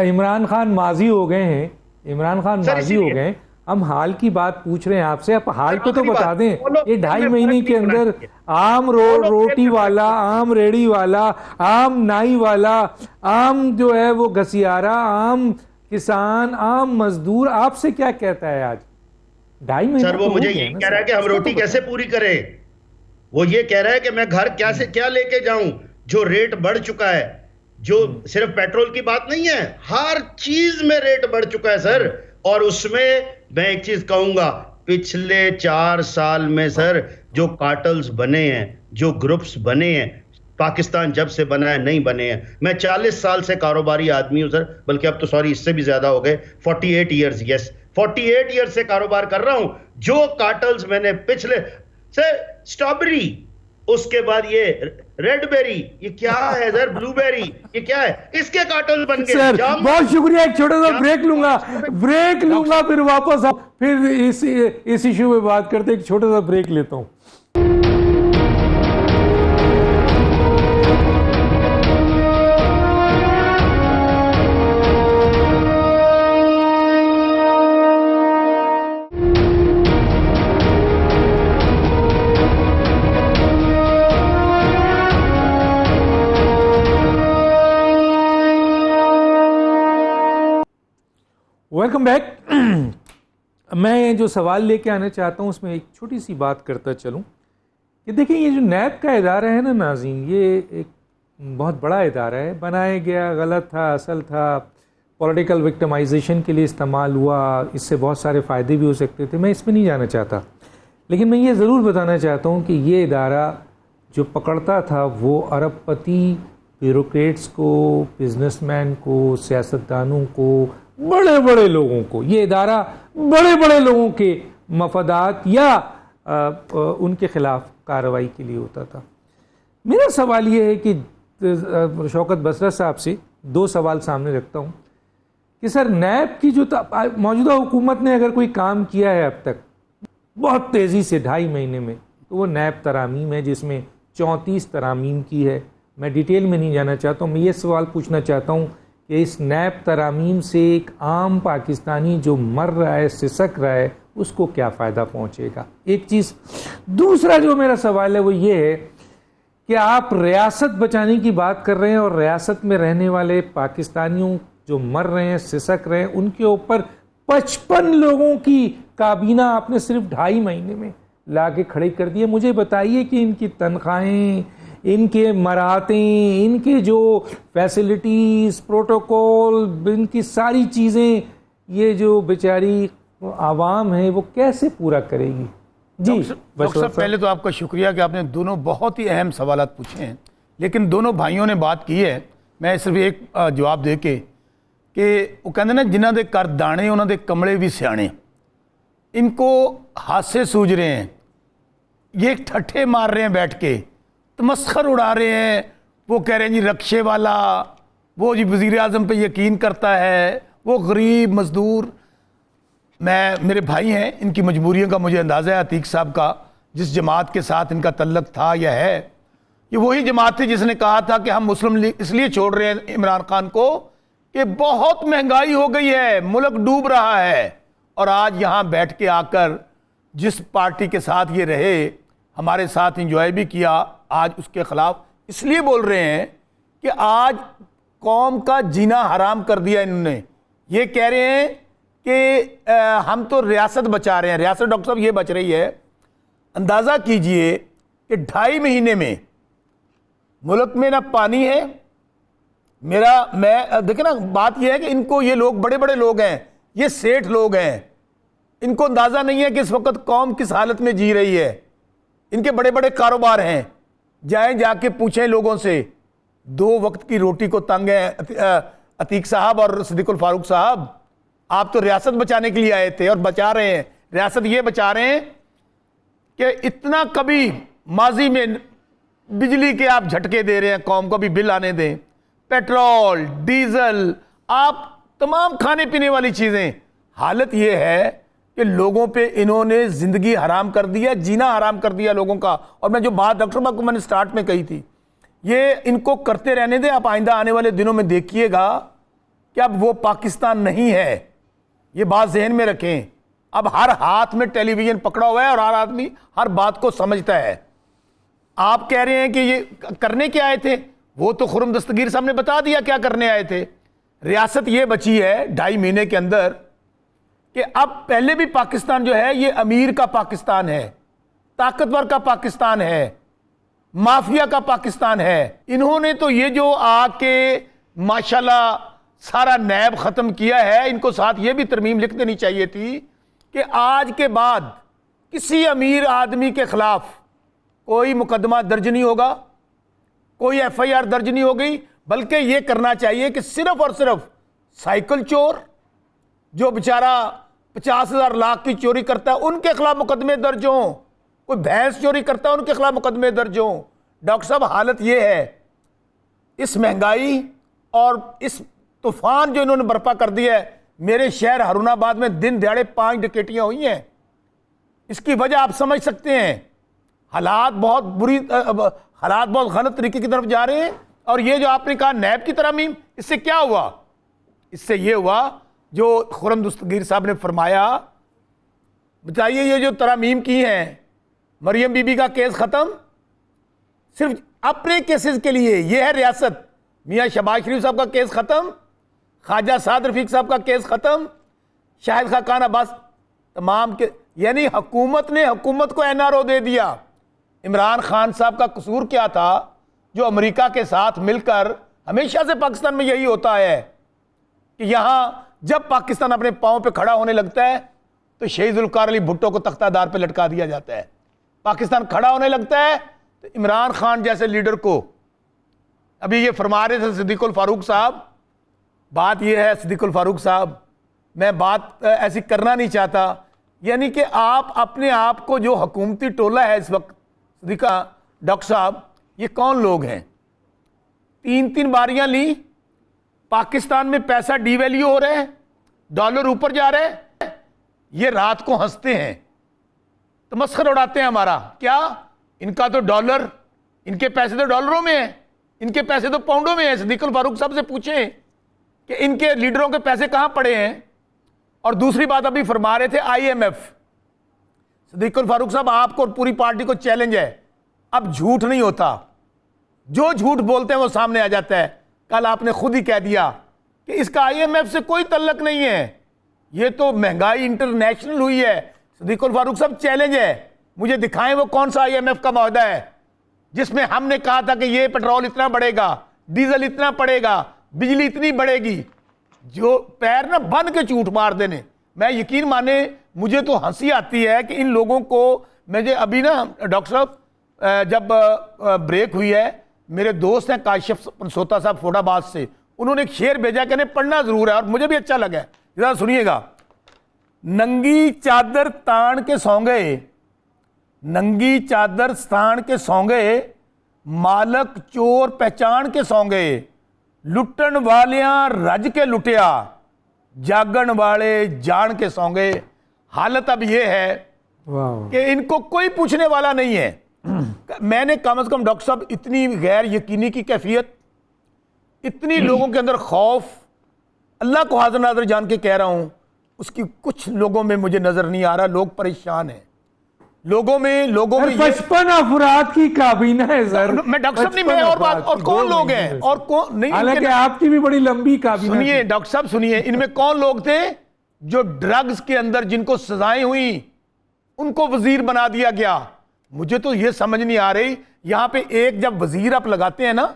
عمران خان ماضی ہو گئے ہیں، عمران خان ماضی ہو گئے، ہم حال کی بات پوچھ رہے ہیں آپ سے، آپ حال کو تو بتا دیں۔ یہ 2.5 مہینے کے اندر عام روٹی والا، عام ریڑی والا، عام نائی والا، عام جو ہے وہ گھسیارا، عام کسان، عام مزدور آپ سے کیا کہتا ہے آج؟ 2.5 مہینے سر وہ مجھے یہ کہہ رہا ہے کہ ہم روٹی کیسے پوری کریں، وہ یہ کہہ رہا ہے کہ میں گھر کیا لے کے جاؤں، جو ریٹ بڑھ چکا ہے، جو صرف پیٹرول کی بات نہیں ہے، ہر چیز میں ریٹ بڑھ چکا ہے سر۔ اور اس میں ایک چیز کہوں گا، پچھلے 4 سال میں سر جو کارٹلز بنے ہیں، جو گروپس بنے ہیں، پاکستان جب سے بنا ہے نہیں بنے ہیں۔ میں 40 سال سے کاروباری آدمی ہوں سر، بلکہ اب تو سوری اس سے بھی زیادہ ہو گئے، 48 ایئرز، یس 48 ایئر سے کاروبار کر رہا ہوں۔ جو کارٹلز میں نے پچھلے سے سٹرابری، اس کے بعد یہ ریڈ بیری، یہ کیا ہے سر، بلو بیری، یہ کیا ہے، اس کے کارٹلز بن گئے۔ سر بہت شکریہ، ایک چھوٹا سا بریک لوں گا پھر واپس پھر اس ایشو میں بات کرتے، ایک چھوٹا سا بریک لیتا ہوں۔ Welcome back. میں جو سوال لے کے آنا چاہتا ہوں اس میں ایک چھوٹی سی بات کرتا چلوں کہ دیکھیں یہ جو نیب کا ادارہ ہے نا ناظرین، یہ ایک بہت بڑا ادارہ ہے. بنایا گیا غلط تھا، اصل تھا، پولیٹیکل وکٹمائزیشن کے لیے استعمال ہوا، اس سے بہت سارے فائدے بھی ہو سکتے تھے. میں اس میں نہیں جانا چاہتا، لیکن میں یہ ضرور بتانا چاہتا ہوں کہ یہ ادارہ جو پکڑتا تھا وہ ارب پتی بیوروکریٹس کو، بزنس مین کو، سیاستدانوں کو، بڑے بڑے لوگوں کو، یہ ادارہ بڑے بڑے لوگوں کے مفادات یا ان کے خلاف کارروائی کے لیے ہوتا تھا. میرا سوال یہ ہے کہ شوکت بسرا صاحب سے دو سوال سامنے رکھتا ہوں کہ سر نیب کی جو موجودہ حکومت نے اگر کوئی کام کیا ہے اب تک بہت تیزی سے 2.5 مہینے میں، تو وہ نیب ترامیم ہے جس میں 34 ترامیم کی ہے. میں ڈیٹیل میں نہیں جانا چاہتا ہوں. میں یہ سوال پوچھنا چاہتا ہوں کہ اس نیب ترامیم سے ایک عام پاکستانی جو مر رہا ہے، سسک رہا ہے، اس کو کیا فائدہ پہنچے گا؟ ایک چیز. دوسرا جو میرا سوال ہے وہ یہ ہے کہ آپ ریاست بچانے کی بات کر رہے ہیں اور ریاست میں رہنے والے پاکستانیوں جو مر رہے ہیں، سسک رہے ہیں، ان کے اوپر 55 لوگوں کی کابینہ آپ نے صرف 2.5 مہینے میں لا کے کھڑی کر دی ہے. مجھے بتائیے کہ ان کی تنخواہیں، ان کے مراتیں، ان کے جو فیسلٹیز، پروٹوکول، ان کی ساری چیزیں یہ جو بیچاری عوام ہے وہ کیسے پورا کرے گی؟ جی ڈاکٹر صاحب، پہلے تو آپ کا شکریہ کہ آپ نے دونوں بہت ہی اہم سوالات پوچھے ہیں، لیکن دونوں بھائیوں نے بات کی ہے. میں صرف ایک جواب دے کے کہ وہ کہتے ہیں نا جنہاں دے کر دانے انہاں دے کمڑے بھی سیانے. ان کو ہاتھ سے سوج رہے ہیں، یہ ٹھٹھے مار رہے ہیں بیٹھ کے، تمسخر اڑا رہے ہیں. وہ کہہ رہے ہیں جی رکشے والا، وہ جی وزیر اعظم پہ یقین کرتا ہے، وہ غریب مزدور. میرے بھائی ہیں، ان کی مجبوریوں کا مجھے اندازہ ہے. عتیق صاحب کا جس جماعت کے ساتھ ان کا تعلق تھا یا ہے، یہ وہی جماعت تھی جس نے کہا تھا کہ ہم مسلم لیگ اس لیے چھوڑ رہے ہیں عمران خان کو کہ بہت مہنگائی ہو گئی ہے، ملک ڈوب رہا ہے. اور آج یہاں بیٹھ کے آ کر جس پارٹی کے ساتھ یہ رہے، ہمارے ساتھ انجوائے بھی کیا، آج اس کے خلاف اس لیے بول رہے ہیں کہ آج قوم کا جینا حرام کر دیا انہوں نے. یہ کہہ رہے ہیں کہ ہم تو ریاست بچا رہے ہیں. ریاست ڈاکٹر صاحب یہ بچ رہی ہے، اندازہ کیجئے کہ 2.5 مہینے میں ملک میں نہ پانی ہے. دیکھیں نا، بات یہ ہے کہ ان کو یہ لوگ بڑے بڑے لوگ ہیں، یہ سیٹھ لوگ ہیں، ان کو اندازہ نہیں ہے کہ اس وقت قوم کس حالت میں جی رہی ہے. ان کے بڑے بڑے کاروبار ہیں، جائیں جا کے پوچھیں لوگوں سے. 2 وقت کی روٹی کو تنگ ہیں. عتیق صاحب اور صدیق الفاروق صاحب، آپ تو ریاست بچانے کے لیے آئے تھے اور بچا رہے ہیں. ریاست یہ بچا رہے ہیں کہ اتنا کبھی ماضی میں بجلی کے آپ جھٹکے دے رہے ہیں قوم کو، بھی بل آنے دیں، پیٹرول، ڈیزل، آپ تمام کھانے پینے والی چیزیں. حالت یہ ہے کہ لوگوں پہ انہوں نے زندگی حرام کر دیا، جینا حرام کر دیا لوگوں کا. اور میں جو بات ڈاکٹر صاحب کو میں نے سٹارٹ میں کہی تھی، یہ ان کو کرتے رہنے دیں. آپ آئندہ آنے والے دنوں میں دیکھیے گا کہ اب وہ پاکستان نہیں ہے. یہ بات ذہن میں رکھیں. اب ہر ہاتھ میں ٹیلی ویژن پکڑا ہوا ہے اور ہر آدمی ہر بات کو سمجھتا ہے. آپ کہہ رہے ہیں کہ یہ کرنے کیا آئے تھے، وہ تو خرم دستگیر صاحب نے بتا دیا کیا کرنے آئے تھے. ریاست یہ بچی ہے 2.5 مہینے کے اندر کہ اب پہلے بھی پاکستان جو ہے یہ امیر کا پاکستان ہے، طاقتور کا پاکستان ہے، مافیا کا پاکستان ہے. انہوں نے تو یہ جو آ کے ماشاءاللہ سارا نیب ختم کیا ہے، ان کو ساتھ یہ بھی ترمیم لکھ دینی چاہیے تھی کہ آج کے بعد کسی امیر آدمی کے خلاف کوئی مقدمہ درج نہیں ہوگا، کوئی ایف آئی آر درج نہیں ہوگی، بلکہ یہ کرنا چاہیے کہ صرف اور صرف سائیکل چور جو بیچارہ 50,000 لاکھ کی چوری کرتا ہے ان کے خلاف مقدمے درج ہوں، کوئی بھینس چوری کرتا ہے ان کے خلاف مقدمے درج ہوں. ڈاکٹر صاحب حالت یہ ہے، اس مہنگائی اور اس طوفان جو انہوں نے برپا کر دیا ہے. میرے شہر ہارون آباد میں دن دیہڑے 5 ڈکیٹیاں ہوئی ہیں. اس کی وجہ آپ سمجھ سکتے ہیں، حالات بہت غلط طریقے کی طرف جا رہے ہیں. اور یہ جو آپ نے کہا نیب کی ترامیم، اس سے کیا ہوا؟ اس سے یہ ہوا جو خرم دستگیر صاحب نے فرمایا. بتائیے یہ جو ترامیم کی ہیں، مریم بی بی کا کیس ختم صرف اپنے کیسز کے لیے، یہ ہے ریاست. میاں شہباز شریف صاحب کا کیس ختم، خواجہ سعد رفیق صاحب کا کیس ختم، شاہد خاقان عباس تمام کے، یعنی حکومت نے حکومت کو NRO دے دیا۔ عمران خان صاحب کا قصور کیا تھا جو امریکہ کے ساتھ مل کر، ہمیشہ سے پاکستان میں یہی ہوتا ہے کہ یہاں جب پاکستان اپنے پاؤں پہ کھڑا ہونے لگتا ہے تو شہید ذوالفقار علی بھٹو کو تختہ دار پہ لٹکا دیا جاتا ہے، پاکستان کھڑا ہونے لگتا ہے تو عمران خان جیسے لیڈر کو، ابھی یہ فرما رہے تھے صدیق الفاروق صاحب، بات یہ ہے صدیق الفاروق صاحب، میں بات ایسی کرنا نہیں چاہتا، یعنی کہ آپ اپنے آپ کو جو حکومتی ٹولہ ہے اس وقت، صدیقہ ڈاکٹر صاحب یہ کون لوگ ہیں؟ 3 باریاں لی، پاکستان میں پیسہ ڈی ویلیو ہو رہے ہیں، ڈالر اوپر جا رہے ہیں، یہ رات کو ہنستے ہیں، تمسخر اڑاتے ہیں ہمارا، کیا ان کا تو ڈالر، ان کے پیسے تو ڈالروں میں ہیں، ان کے پیسے تو پاؤنڈوں میں ہیں۔ صدیق الفاروق صاحب سے پوچھیں کہ ان کے لیڈروں کے پیسے کہاں پڑے ہیں۔ اور دوسری بات ابھی فرما رہے تھے IMF، صدیق الفاروق صاحب آپ کو اور پوری پارٹی کو چیلنج ہے، اب جھوٹ نہیں ہوتا، جو جھوٹ بولتے ہیں وہ سامنے آ جاتا ہے۔ کل آپ نے خود ہی کہہ دیا کہ اس کا IMF سے کوئی تعلق نہیں ہے، یہ تو مہنگائی انٹرنیشنل ہوئی ہے۔ صدیق الفاروق صاحب چیلنج ہے، مجھے دکھائیں وہ کون سا IMF کا معاہدہ ہے جس میں ہم نے کہا تھا کہ یہ پیٹرول اتنا بڑھے گا، ڈیزل اتنا پڑے گا، بجلی اتنی بڑھے گی، جو پیر نہ بن کے جھوٹ مار دینے۔ میں یقین مانے مجھے تو ہنسی آتی ہے کہ ان لوگوں کو، مجھے ابھی نا ڈاکٹر صاحب جب بریک ہوئی ہے، میرے دوست ہیں کاشف پنسوتا صاحب فوڈ آباد سے، انہوں نے ایک شعر بھیجا کہ انہیں پڑھنا ضرور ہے اور مجھے بھی اچھا لگا ہے، ذرا سنیے گا۔ ننگی چادر تان کے سو گئے، ننگی چادر تان کے سو گئے، مالک چور پہچان کے سو گئے، لٹن والیاں رج کے لٹیا، جاگن والے جان کے سو گئے۔ حالت اب یہ ہے کہ ان کو کوئی پوچھنے والا نہیں ہے۔ میں نے کم از کم ڈاکٹر صاحب اتنی غیر یقینی کی کیفیت، اتنی لوگوں کے اندر خوف، اللہ کو حاضر ناظر جان کے کہہ رہا ہوں، اس کی کچھ لوگوں میں مجھے نظر نہیں آ رہا۔ لوگ پریشان ہیں، لوگوں میں 55 افراد کی کابینہ ہے سر۔ میں ڈاکٹر صاحب نہیں، میں اور بات، اور کون لوگ ہیں اور کون نہیں، حالانکہ آپ کی بھی بڑی لمبی کابینہ۔ سنیے ڈاکٹر صاحب سنیے، ان میں کون لوگ تھے جو ڈرگز کے اندر جن کو سزائیں ہوئیں ان کو وزیر بنا دیا گیا۔ مجھے تو یہ سمجھ نہیں آ رہی، یہاں پہ ایک جب وزیر آپ لگاتے ہیں نا،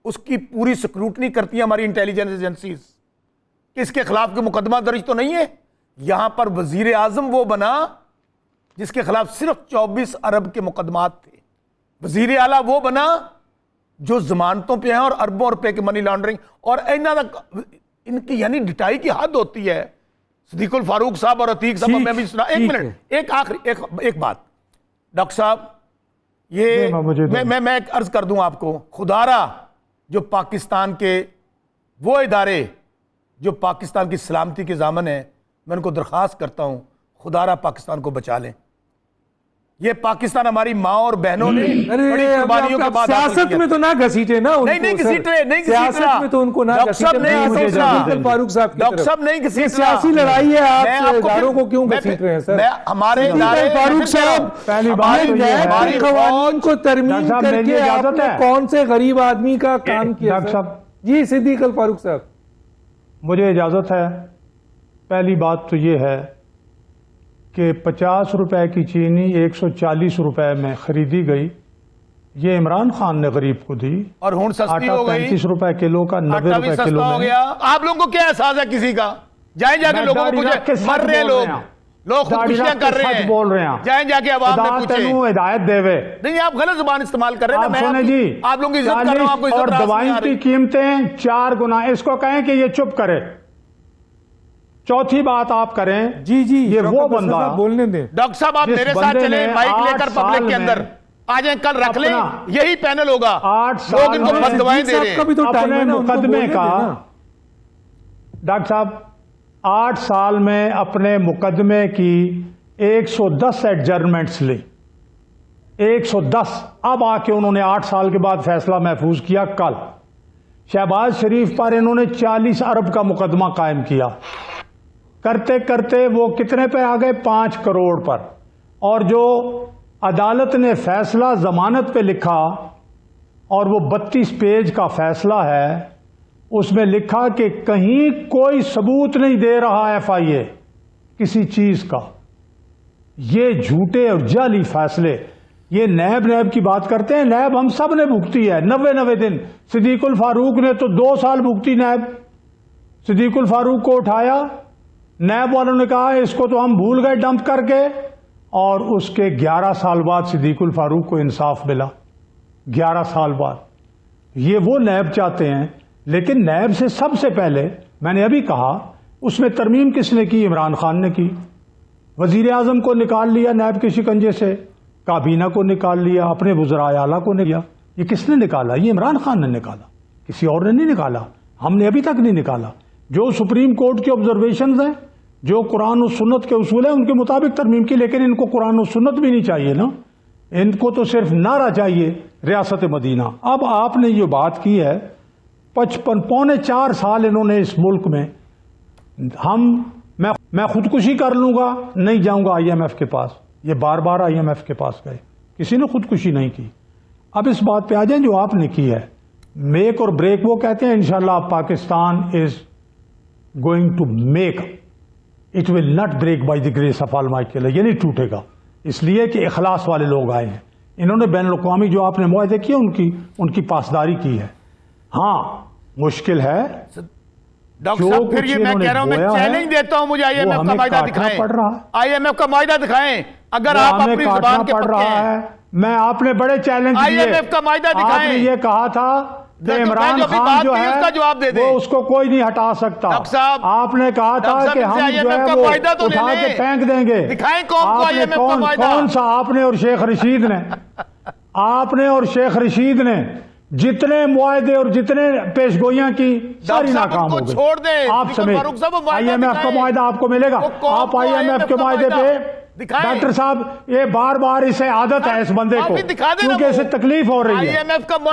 اس کی پوری سکروٹنی کرتی ہیں ہماری انٹیلیجنس ایجنسیز کہ اس کے خلاف کوئی مقدمہ درج تو نہیں ہے۔ یہاں پر وزیر اعظم وہ بنا جس کے خلاف صرف 24 ارب کے مقدمات تھے، وزیر اعلیٰ وہ بنا جو ضمانتوں پہ ہیں اور اربوں روپے کے منی لانڈرنگ، اور ان کی یعنی ڈٹائی کی حد ہوتی ہے۔ صدیق الفاروق صاحب اور عتیق صاحب میں بھی سنا، ایک منٹ، ایک آخری ایک بات ڈاکٹر صاحب، یہ میں عرض کر دوں آپ کو، خدا را جو پاکستان کے وہ ادارے جو پاکستان کی سلامتی کے ضامن ہیں، میں ان کو درخواست کرتا ہوں خدا را پاکستان کو بچا لیں۔ یہ پاکستان ہماری ماں اور بہنوں نے بڑی قربانیوں کے بعد سیاست میں تو نہ گھسیٹے نا، نہیں گھسیٹ رہے، سیاست میں تو ان کو نہ گھسیٹے۔ فاروق صاحب ڈاکٹر صاحب نہیں گھسیٹ رہا، سیاسی لڑائی ہے، آپ اداروں کو کیوں گھسیٹ رہے ہیں سر؟ ہمارے ادارے فاروق صاحب پہلی بات ہماری قوانین کو ترمیم کر کے آپ نے کون سے غریب آدمی کا کام کیا؟ جی صدیق الفاروق صاحب مجھے اجازت ہے۔ پہلی بات تو یہ ہے کہ 50 روپے کی چینی 140 روپے میں خریدی گئی، یہ عمران خان نے غریب کو دی، اور ہون سستی ہو گئی، 35 روپے کلو کا 90 روپے کلو ہو گیا۔ آپ لوگوں کو کیا احساس ہے کسی کا؟ جائیں جا کے لوگوں کو پوچھیں، مر رہے لوگ خودکشیاں کر رہے ہیں، بول رہے ہیں، جائیں جا کے عوام میں پوچھیں۔ ہدایت دے وے نہیں، آپ غلط زبان استعمال کر رہے ہیں، سنیں جی، آپ لوگوں کی عزت کر رہا ہوں، آپ کو اور عزت دوائیں کی قیمتیں 4 گنا، اس کو کہیں کہ یہ چپ کرے۔ چوتھی بات آپ کریں، جی یہ وہ بندہ بولنے دیں۔ ڈاکٹر صاحب آپ میرے ساتھ چلیں، مائک لے کر پبلک کے اندر آ جائیں، کل رکھ لیں، یہی پینل ہوگا، 8 لوگ سال ان کو بد دعائیں دے رہے ہیں۔ اپنے مقدمے کا، ڈاکٹر صاحب 8 سال میں اپنے مقدمے کی 110 ایڈجرمنٹس لی، 110۔ اب آ کے انہوں نے 8 سال کے بعد فیصلہ محفوظ کیا۔ کل شہباز شریف پر انہوں نے 40 ارب کا مقدمہ قائم کیا، کرتے کرتے وہ کتنے پہ آ گئے؟ 5 کروڑ پر۔ اور جو عدالت نے فیصلہ ضمانت پہ لکھا، اور وہ 32 پیج کا فیصلہ ہے، اس میں لکھا کہ کہیں کوئی ثبوت نہیں دے رہا FIA کسی چیز کا. یہ جھوٹے اور جعلی فیصلے. یہ نیب کی بات کرتے ہیں. نیب ہم سب نے بھگتی ہے 90 دن. صدیق الفاروق نے تو 2 سال بھگتی نیب. صدیق الفاروق کو اٹھایا, نیب والوں نے کہا اس کو تو ہم بھول گئے ڈمپ کر کے, اور اس کے 11 سال بعد صدیق الفاروق کو انصاف ملا. 11 سال بعد. یہ وہ نیب چاہتے ہیں. لیکن نیب سے سب سے پہلے میں نے ابھی کہا اس میں ترمیم کس نے کی؟ عمران خان نے کی. وزیر اعظم کو نکال لیا نیب کے شکنجے سے, کابینہ کو نکال لیا, اپنے وزرائے اعلیٰ کو نکالا. یہ کس نے نکالا؟ یہ عمران خان نے نکالا, کسی اور نے نہیں نکالا. ہم نے ابھی تک نہیں نکالا. جو سپریم کورٹ کے آبزرویشنز ہیں, جو قرآن و سنت کے اصول ہیں, ان کے مطابق ترمیم کی. لیکن ان کو قرآن و سنت بھی نہیں چاہیے نا, ان کو تو صرف نعرہ چاہیے ریاست مدینہ. اب آپ نے یہ بات کی ہے 55-4 سال انہوں نے اس ملک میں, میں خودکشی کر لوں گا, نہیں جاؤں گا IMF کے پاس. یہ بار بار IMF کے پاس گئے, کسی نے خودکشی نہیں کی. اب اس بات پہ آ جائیں جو آپ نے کی ہے, میک اور بریک. وہ کہتے ہیں انشاءاللہ Pakistan is going to make, it will not break by the grace of almighty Allah. یہ نہیں ٹوٹے گا, اس لیے کہ اخلاص والے لوگ آئے ہیں. انہوں نے بین الاقوامی جو آپ نے معاہدے کیے ان کی پاسداری کی ہے. ہاں مشکل ہے. ڈاکٹر صاحب پھر یہ میں کہہ رہا ہوں, میں چیلنج دیتا ہوں, مجھے IMF کا معاہدہ دکھائیں. IMF کا معاہدہ دکھائیں اگر آپ اپنی زبان کے پکے ہیں. میں آپ نے بڑے چیلنج دیے. IMF کا معاہدہ دکھائیں. آپ نے یہ کہا تھا کہ عمران خان جو ہے وہ اس کو کوئی نہیں ہٹا سکتا. آپ نے کہا تھا کہ ہم جو ہے وہ اٹھا کے پھینک دیں گے. دکھائیں کون سا آپ نے اور شیخ رشید نے, آپ نے اور شیخ رشید نے جتنے معاہدے اور جتنے پیشگوئیاں کی ساری ناکام ہو گئی. آپ سمیت IMF کا معاہدہ آپ کو ملے گا. آپ IMF کے معاہدے پہ ڈاکٹر صاحب یہ بار بار اسے عادت ہے اس بندے کو, کیونکہ اسے تکلیف ہو رہی ہے,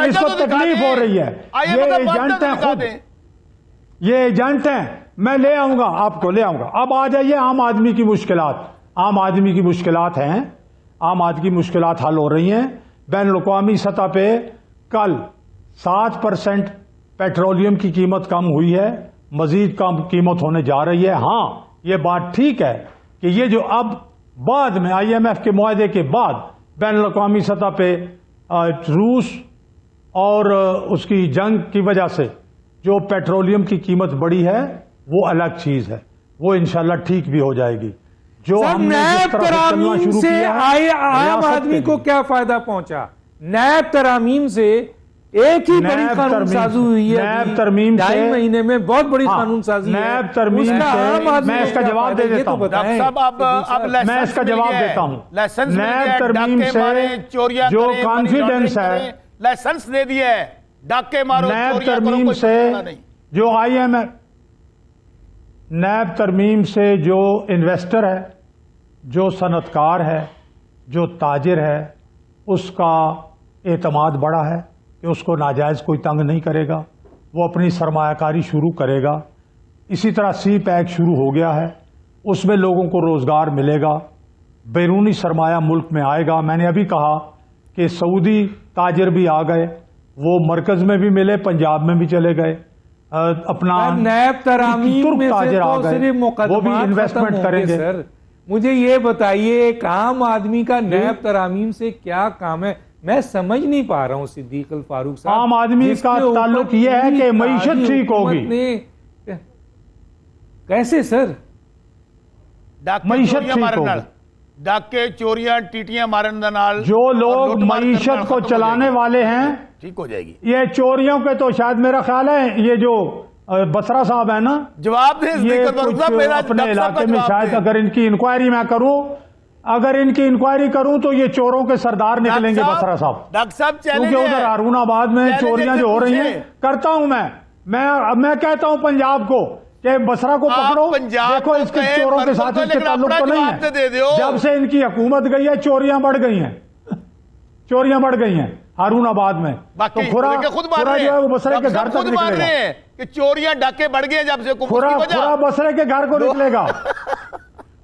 اس کو تکلیف ہو رہی ہے. یہ ایجنٹ ہیں خود, یہ ایجنٹ ہیں. میں لے آؤں گا, آپ کو لے آؤں گا. اب آ جائیے عام آدمی کی مشکلات. عام آدمی کی مشکلات ہیں, عام آدمی کی مشکلات حل ہو رہی ہیں. بین الاقوامی سطح پہ کل 7% پیٹرولیم کی قیمت کم ہوئی ہے, مزید کم قیمت ہونے جا رہی ہے. ہاں یہ بات ٹھیک ہے کہ یہ جو اب بعد میں IMF کے معاہدے کے بعد بین الاقوامی سطح پہ روس اور اس کی جنگ کی وجہ سے جو پیٹرولیم کی قیمت بڑی ہے وہ الگ چیز ہے, وہ انشاءاللہ ٹھیک بھی ہو جائے گی. جو ہم نے جس طرح سے چلنا شروع کیا ہے, عام آدمی کو کیا فائدہ پہنچا؟ نیب ترامیم سے ایک ہی بڑی قانون سازی ہوئی ہے. نیب ترمیم سے 2.5 مہینے میں بہت بڑی قانون سازی ہے. نیب ترمیم سے میں اس کا جواب دے دیتا ہوں. میں اس کا جواب دیتا ہوں. نیب ترمیم سے جو کانفیڈنس ہے, لائسنس دے دیا ہے, ڈاکے مارو, نیب ترمیم سے جو IMF, نیب ترمیم سے جو انویسٹر ہے, جو صنعتکار ہے, جو تاجر ہے, اس کا اعتماد بڑا ہے کہ اس کو ناجائز کوئی تنگ نہیں کرے گا, وہ اپنی سرمایہ کاری شروع کرے گا. اسی طرح سی پیک شروع ہو گیا ہے, اس میں لوگوں کو روزگار ملے گا, بیرونی سرمایہ ملک میں آئے گا. میں نے ابھی کہا کہ سعودی تاجر بھی آ گئے, وہ مرکز میں بھی ملے, پنجاب میں بھی چلے گئے. اپنا نیب ترامیم میں تاجر آ گئے, وہ بھی انویسٹمنٹ کریں گے. سر مجھے یہ بتائیے ایک عام آدمی کا نیب ترامیم سے کیا کام ہے؟ میں سمجھ نہیں پا رہا ہوں صدیق الفاروق صاحب. عام آدمی کا تعلق یہ ہے کہ معیشت ٹھیک ہوگی. کیسے سر؟ معیشت ٹھیک ہوگی. ڈاکے چوریاں ٹیٹیاں مارن دا نال جو لوگ معیشت کو چلانے والے ہیں ٹھیک ہو جائے گی. یہ چوریوں کے تو شاید میرا خیال ہے یہ جو بسرا صاحب ہے نا, جواب دیں اپنے علاقے میں شاید اگر ان کی انکوائری میں کروں, اگر ان کی انکوائری کروں تو یہ چوروں کے سردار نکلیں گے بسرا صاحب. ڈاکٹر صاحب کیونکہ ادھر ہارون آباد میں چوریاں جو ہو رہی ہیں کرتا ہوں میں کہتا ہوں پنجاب کو کہ بسرا کو پکڑو, دیکھو اس کے چوروں کے ساتھ اس کے تعلق تو نہیں ہے. جب سے ان کی حکومت گئی ہے چوریاں بڑھ گئی ہیں, چوریاں بڑھ گئی ہیں ہارون آباد میں. تو خورا جو ہے وہ بسرے کے گھر تک نکلے گا کہ چوریاں ڈاکے بڑھ گئے جب سے خورا بسرے کے گھر کو نکلے گا.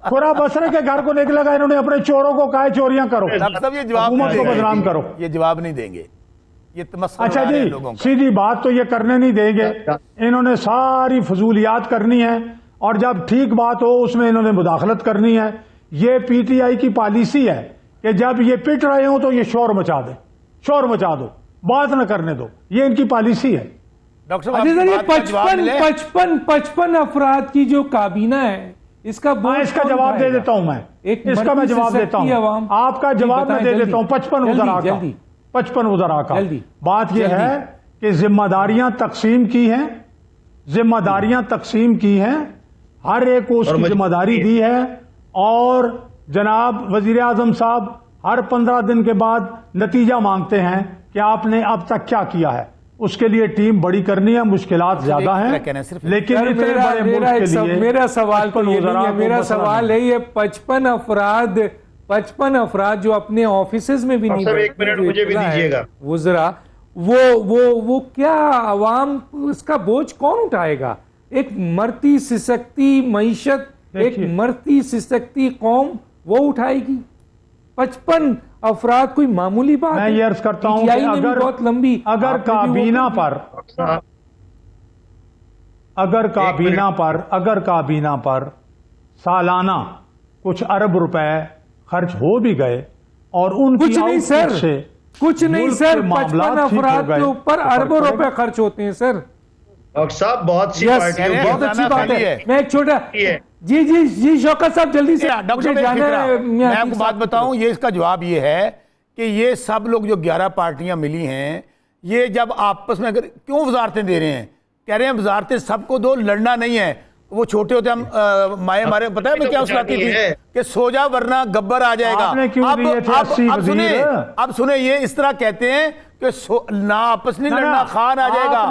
خورا بسرے کے گھر کو نکلے گا. انہوں نے اپنے چوروں کو کہا چوریاں کرو, حکومت کو بدنام کرو. یہ جواب نہیں دیں گے. اچھا جی, سیدھی بات تو یہ کرنے نہیں دیں گے. انہوں نے ساری فضولیات کرنی ہے. اور جب ٹھیک بات ہو اس میں انہوں نے مداخلت کرنی ہے. یہ پی ٹی آئی کی پالیسی ہے کہ جب یہ پٹ رہے ہوں تو یہ شور مچا دیں, شور مچا دو, بات نہ کرنے دو. یہ ان کی پالیسی ہے. ڈاکٹر اچھا سر, صاحب یہ 55 افراد کی جو کابینہ ہے, اس کا اس کا جواب دے دیتا ہوں میں, اس کا میں جواب دیتا ہوں. آپ کا جواب میں دے دیتا ہوں. 55 وزراء کا, 55 وزراء کا. بات یہ ہے کہ ذمہ داریاں تقسیم کی ہیں, ذمہ داریاں تقسیم کی ہیں, ہر ایک کو اس کی ذمہ داری دی ہے. اور جناب وزیر اعظم صاحب ہر 15 دن کے بعد نتیجہ مانگتے ہیں کہ آپ نے اب تک کیا کیا ہے. اس کے لیے ٹیم بڑی کرنی ہے, مشکلات زیادہ ہیں, لیکن اتنے بڑے ملک کے لیے میرا سوال تو یہ نہیں ہے. میرا سوال ہے یہ 55 افراد جو اپنے آفیسز میں بھی نہیں بیٹھتے, ایک منٹ مجھے بھی دیجیے گا, وزراء, وہ کیا عوام اس کا بوجھ کون اٹھائے گا؟ ایک مرتی سسکتی معیشت, ایک مرتی سسکتی قوم وہ اٹھائے گی. 55 افراد کوئی معمولی بات ہے؟ میں یہ عرض کرتا ہوں کہ بہت لمبی اگر کابینہ پر سالانہ کچھ ارب روپے خرچ ہو بھی گئے اور ان کچھ نہیں سر 55 افراد کے اوپر اربوں روپے خرچ ہوتے ہیں سر. ڈاکٹر صاحب بہت سی بہت اچھی بات ہے. میں ایک چھوٹا جی شوکت صاحب جلدی سے میں آپ کو بات بتاؤں, یہ اس کا جواب یہ ہے کہ یہ سب لوگ جو 11 پارٹیاں ملی ہیں, یہ جب آپس میں کیوں وزارتیں دے رہے ہیں؟ کہہ رہے ہیں وزارتیں سب کو دو, لڑنا نہیں ہے. وہ چھوٹے ہوتے ہم مائیں ہمارے پتا ہے میں کیا سناتی تھی کہ سو جا ورنہ گبر آ جائے گا. اب سنیں, یہ اس طرح کہتے ہیں کہ نہ آپس نہیں لڑنا, خان آ جائے گا,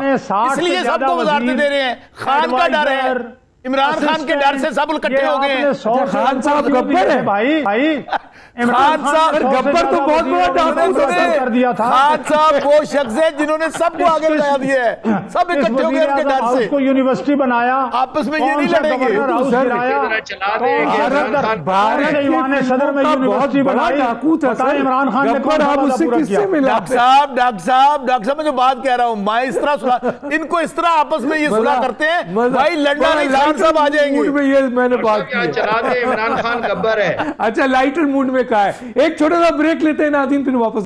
اس لیے سب کو وزارتیں دے رہے ہیں. خان کا ڈر ہے, عمران خان کے ڈر سے سب اکٹھے ہو گئے ہیں. خان صاحب گبر ہے بھائی, خان صاحب گبر تو بہت بڑا ڈاکو کر دیا تھا. خان صاحب وہ شخص ہے جنہوں نے سب کو آگے بڑھا دیا ہے, سب اکٹھے ہو گئے ان کے ڈر سے. اس کو یونیورسٹی بنایا, آپس میں یہ نہیں لڑیں گے. صدر میں یونیورسٹی بنائی, عمران خان نے ڈاکٹر صاحب میں جو بات کہہ رہا ہوں, میں اس طرح ان کو اس طرح آپس میں یہ صلح کرتے ہیں, بھائی لڑنا نہیں, خان صاحب آ جائیں گے. میں نے بات کی چلا دے, عمران خان گبر ہے. اچھا لائٹر موڈ میں کہا ہے. ایک چھوٹا سا بریک لیتے ہیں ناظرین, پھر واپس.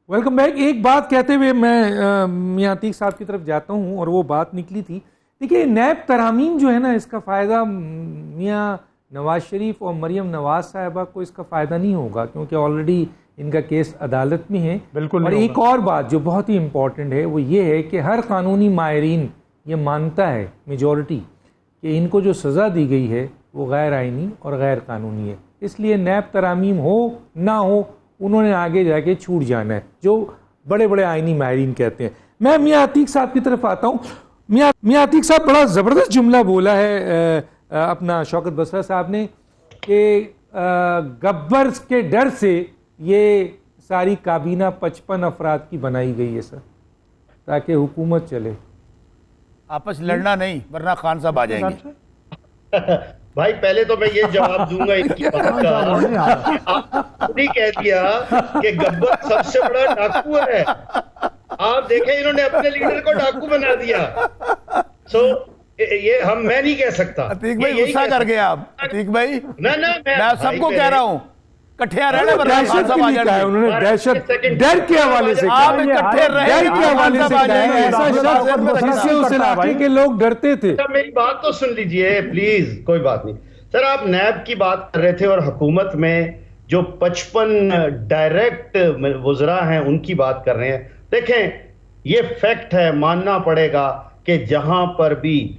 Welcome back. ایک بات کہتے ہوئے میں میاں عتیق صاحب کی طرف جاتا ہوں, اور وہ بات نکلی تھی. دیکھیے نیب ترامیم جو ہے نا, اس کا فائدہ میاں نواز شریف اور مریم نواز صاحبہ کو اس کا فائدہ نہیں ہوگا, کیونکہ آلریڈی ان کا کیس عدالت میں ہے. بالکل. اور ایک اور بات جو بہت ہی امپورٹنٹ ہے وہ یہ ہے کہ ہر قانونی ماہرین یہ مانتا ہے, میجورٹی, کہ ان کو جو سزا دی گئی ہے وہ غیر آئینی اور غیر قانونی ہے. اس لیے نیب ترامیم ہو نہ ہو انہوں نے آگے جا کے چھوٹ جانا ہے, جو بڑے بڑے آئینی ماہرین کہتے ہیں. میں میاں عتیق صاحب کی طرف آتا ہوں. میاں عتیق صاحب بڑا زبردست جملہ بولا ہے اپنا شوکت بسرا صاحب نے, کہ گبر کے ڈر سے یہ ساری کابینہ 55 افراد کی بنائی گئی ہے سر, تاکہ حکومت چلے. آپس لڑنا نہیں ورنہ خان صاحب آ جائیں گے. بھائی پہلے تو میں یہ جواب دوں گا ان کی بات کا. آپ نے کہہ دیا کہ گبر سب سے بڑا ڈاکو ہے. آپ دیکھیں انہوں نے اپنے لیڈر کو ڈاکو بنا دیا. یہ میں نہیں کہہ سکتا. عتیق بھائی غصہ کر گئے آپ. عتیق بھائی میں سب کو کہہ رہا ہوں کٹھے رہنا, انہوں نے دہشت ڈر کے حوالے سے اس علاقے کے لوگ ڈرتے تھے. میری بات تو سن لیجئے پلیز, کوئی بات نہیں سر. آپ نیب کی بات کر رہے تھے اور حکومت میں جو 55 ڈائریکٹ وزراء ہیں ان کی بات کر رہے ہیں. دیکھیں یہ فیکٹ ہے, ماننا پڑے گا کہ جہاں پر بھی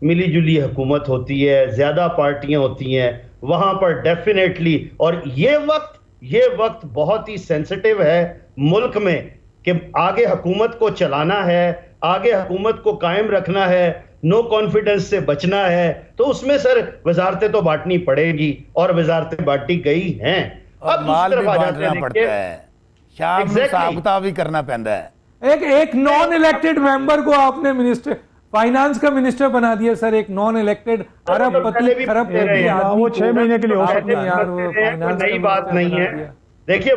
ملی جلی حکومت ہوتی ہے, زیادہ پارٹیاں ہوتی ہیں, وہاں پر ڈیفینیٹلی, اور یہ وقت بہت ہی سینسٹیو ہے ملک میں کہ آگے حکومت کو چلانا ہے, آگے حکومت کو قائم رکھنا ہے, نو کانفیڈنس سے بچنا ہے, تو اس میں سر وزارتیں تو بانٹنی پڑے گی, اور وزارتیں بانٹی گئی ہیں. اور اب مال دوسری بھی طرف آ جاتے بانٹنا ہیں پڑتا ہے، شام میں حساب کتاب بھی کرنا پڑتا ہے۔ ایک نان الیکٹڈ ممبر کو آپ نے منسٹر فائنانس کا منسٹر بنا دیا سر، ایک نان الیکٹڈ ارب پتی خرب پتی آدمی وہ 6 مہینے کے لیے ہو آپ سکتا نے ہے۔ یار وہ فائنانس نئی کا بات منسٹر نہیں بنا ہے، دیا۔ دیکھیے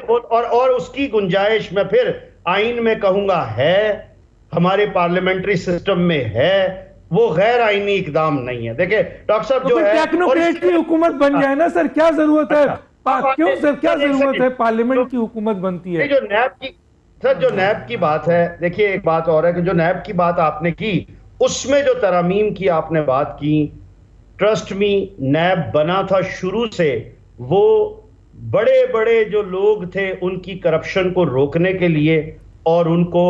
اور اس کی گنجائش میں پھر آئین میں کہوں گا ہے، ہمارے پارلیمنٹری سسٹم میں ہے، وہ غیر آئینی اقدام نہیں ہے۔ دیکھیں ڈاکٹر صاحب جو ہے ٹیکنوکریٹ کی حکومت بن جائے نا سر، کیا ضرورت ہے کیوں سر کیا ضرورت ہے پارلیمنٹ کی حکومت بنتی ہے؟ جو نیب کی سر جو نیب کی بات ہے، دیکھیے ایک بات اور ہے کہ جو نیب کی بات آپ نے کی اس میں جو ترامیم کی آپ نے بات کی، ٹرسٹ می نیب بنا تھا شروع سے وہ بڑے بڑے جو لوگ تھے ان کی کرپشن کو روکنے کے لیے اور ان کو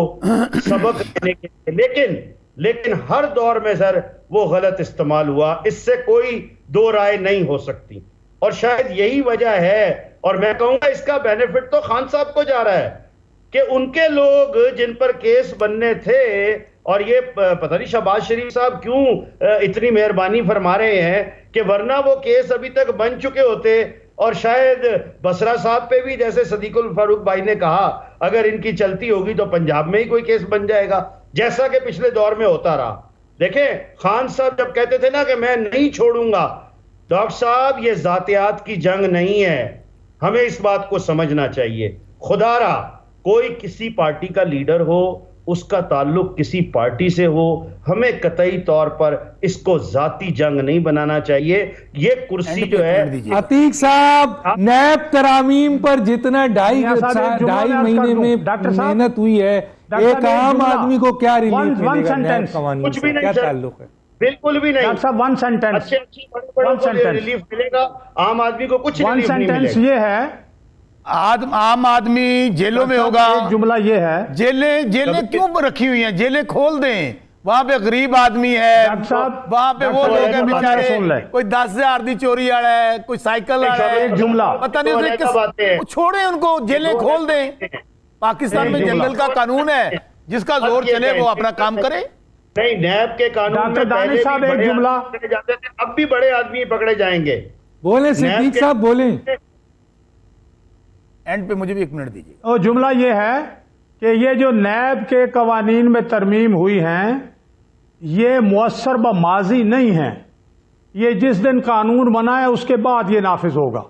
سبق دینے کے لیے، لیکن ہر دور میں سر وہ غلط استعمال ہوا، اس سے کوئی دو رائے نہیں ہو سکتی، اور شاید یہی وجہ ہے، اور میں کہوں گا اس کا بینیفٹ تو خان صاحب کو جا رہا ہے کہ ان کے لوگ جن پر کیس بننے تھے، اور یہ پتہ نہیں شہباز شریف صاحب کیوں اتنی مہربانی فرما رہے ہیں کہ ورنہ وہ کیس ابھی تک بن چکے ہوتے، اور شاید بسرا صاحب پہ بھی جیسے صدیق الفاروق بھائی نے کہا اگر ان کی چلتی ہوگی تو پنجاب میں ہی کوئی کیس بن جائے گا، جیسا کہ پچھلے دور میں ہوتا رہا۔ دیکھیں خان صاحب جب کہتے تھے نا کہ میں نہیں چھوڑوں گا، ڈاکٹر صاحب یہ ذاتیات کی جنگ نہیں ہے، ہمیں اس بات کو سمجھنا چاہیے۔ خدا را کوئی کسی پارٹی کا لیڈر ہو، اس کا تعلق کسی پارٹی سے ہو، ہمیں قطعی طور پر اس کو ذاتی جنگ نہیں بنانا چاہیے۔ یہ کرسی جو ہے عتیق صاحب نیب ترامیم پر جتنا ڈھائی مہینے میں محنت ہوئی ہے، ایک عام آدمی کو کیا ریلیف ملے گا نیب قوانین کچھ بھی سے؟ نہیں کیا سر، تعلق ہے؟ بالکل بھی نہیں۔ ڈاکٹر صاحب ون سینٹنس، اچھی بڑے بڑے ریلیف ملے گا، عام آدمی کو کچھ ون ریلیف نہیں ملے سینٹنس گا۔ یہ ہے، عام آدمی جیلوں میں ہوگا، ایک جملہ یہ ہے، جیلیں کیوں رکھی ہوئی ہیں؟ جیلیں کھول دیں، وہاں پہ غریب آدمی ہے، ڈاکٹر صاحب وہاں پہ وہ لوگ ہیں بیچارے، سن لیں۔ کوئی 10,000 دی چوری آ رہا ہے، کوئی سائیکل آ رہا ہے، ایک جملہ، پتہ نہیں اس نے کس، چھوڑیں ان کو، جیلیں کھول دیں۔ پاکستان میں جنگل کا قانون ہے، جس کا زور چلے وہ اپنا کام کرے۔ نہیں، نیب کے قانون میں ڈاکٹر دانش پہلے صاحب بھی ایک بڑے جملہ، آدمی پکڑے جاتے تھے، اب بھی بڑے آدمی پکڑے جائیں گے۔ بولیں صدیق صاحب بولیں۔ اینڈ پہ مجھے بھی 1 منٹ دیجیے۔ اور جملہ یہ ہے کہ یہ جو نیب کے قوانین میں ترمیم ہوئی ہیں یہ مؤثر بماضی نہیں ہیں، یہ جس دن قانون بنا ہے اس کے بعد یہ نافذ ہوگا۔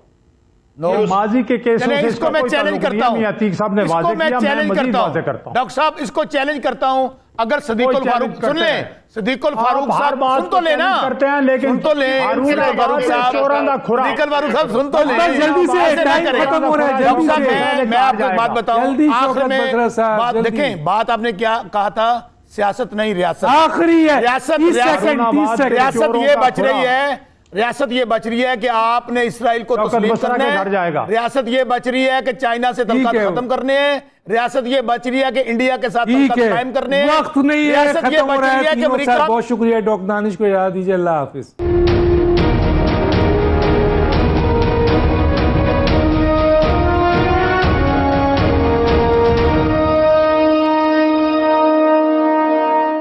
یہ ماضی کے کیسوں سے اس کو میں چیلنج کرتا ہوں، عتیق صاحب نے واضح کیا، میں مزید واضح کرتا ہوں۔ ڈاکٹر صاحب اس کو چیلنج کرتا ہوں، اگر صدیق الفاروق سن لیں، صدیق الفاروق صاحب سن تو لیں نا، کرتے ہیں لیکن سن تو لیں، صدیق الفاروق صاحب سن تو لیں، جلدی سے ٹائم ختم ہو رہا ہے، جلدی سے۔ میں آپ کو ایک بات بتاؤں، جلدی آخر شوکت میں بسرا صاحب، بات جلدی۔ دیکھیں، بات آپ نے کیا کہا تھا، سیاست نہیں ریاست، آخری ہے، ریاست 30 سیکنڈ۔ ریاست یہ بچ رہی ہے، ریاست یہ بچ رہی ہے کہ آپ نے اسرائیل کو تسلیم کرنا ہے، ریاست یہ بچ رہی ہے کہ چائنا سے تعلقات ختم کرنے ہیں، ریاست یہ بچ رہی ہے کہ انڈیا کے ساتھ تعلقات قائم کرنے ہیں، وقت نہیں ہے، ریاست یہ ختم ہو بچ رہا رہی ہے ہے۔ کہ امریکہ، بہت شکریہ ڈاکٹر دانش کو یاد دیجیے، اللہ حافظ۔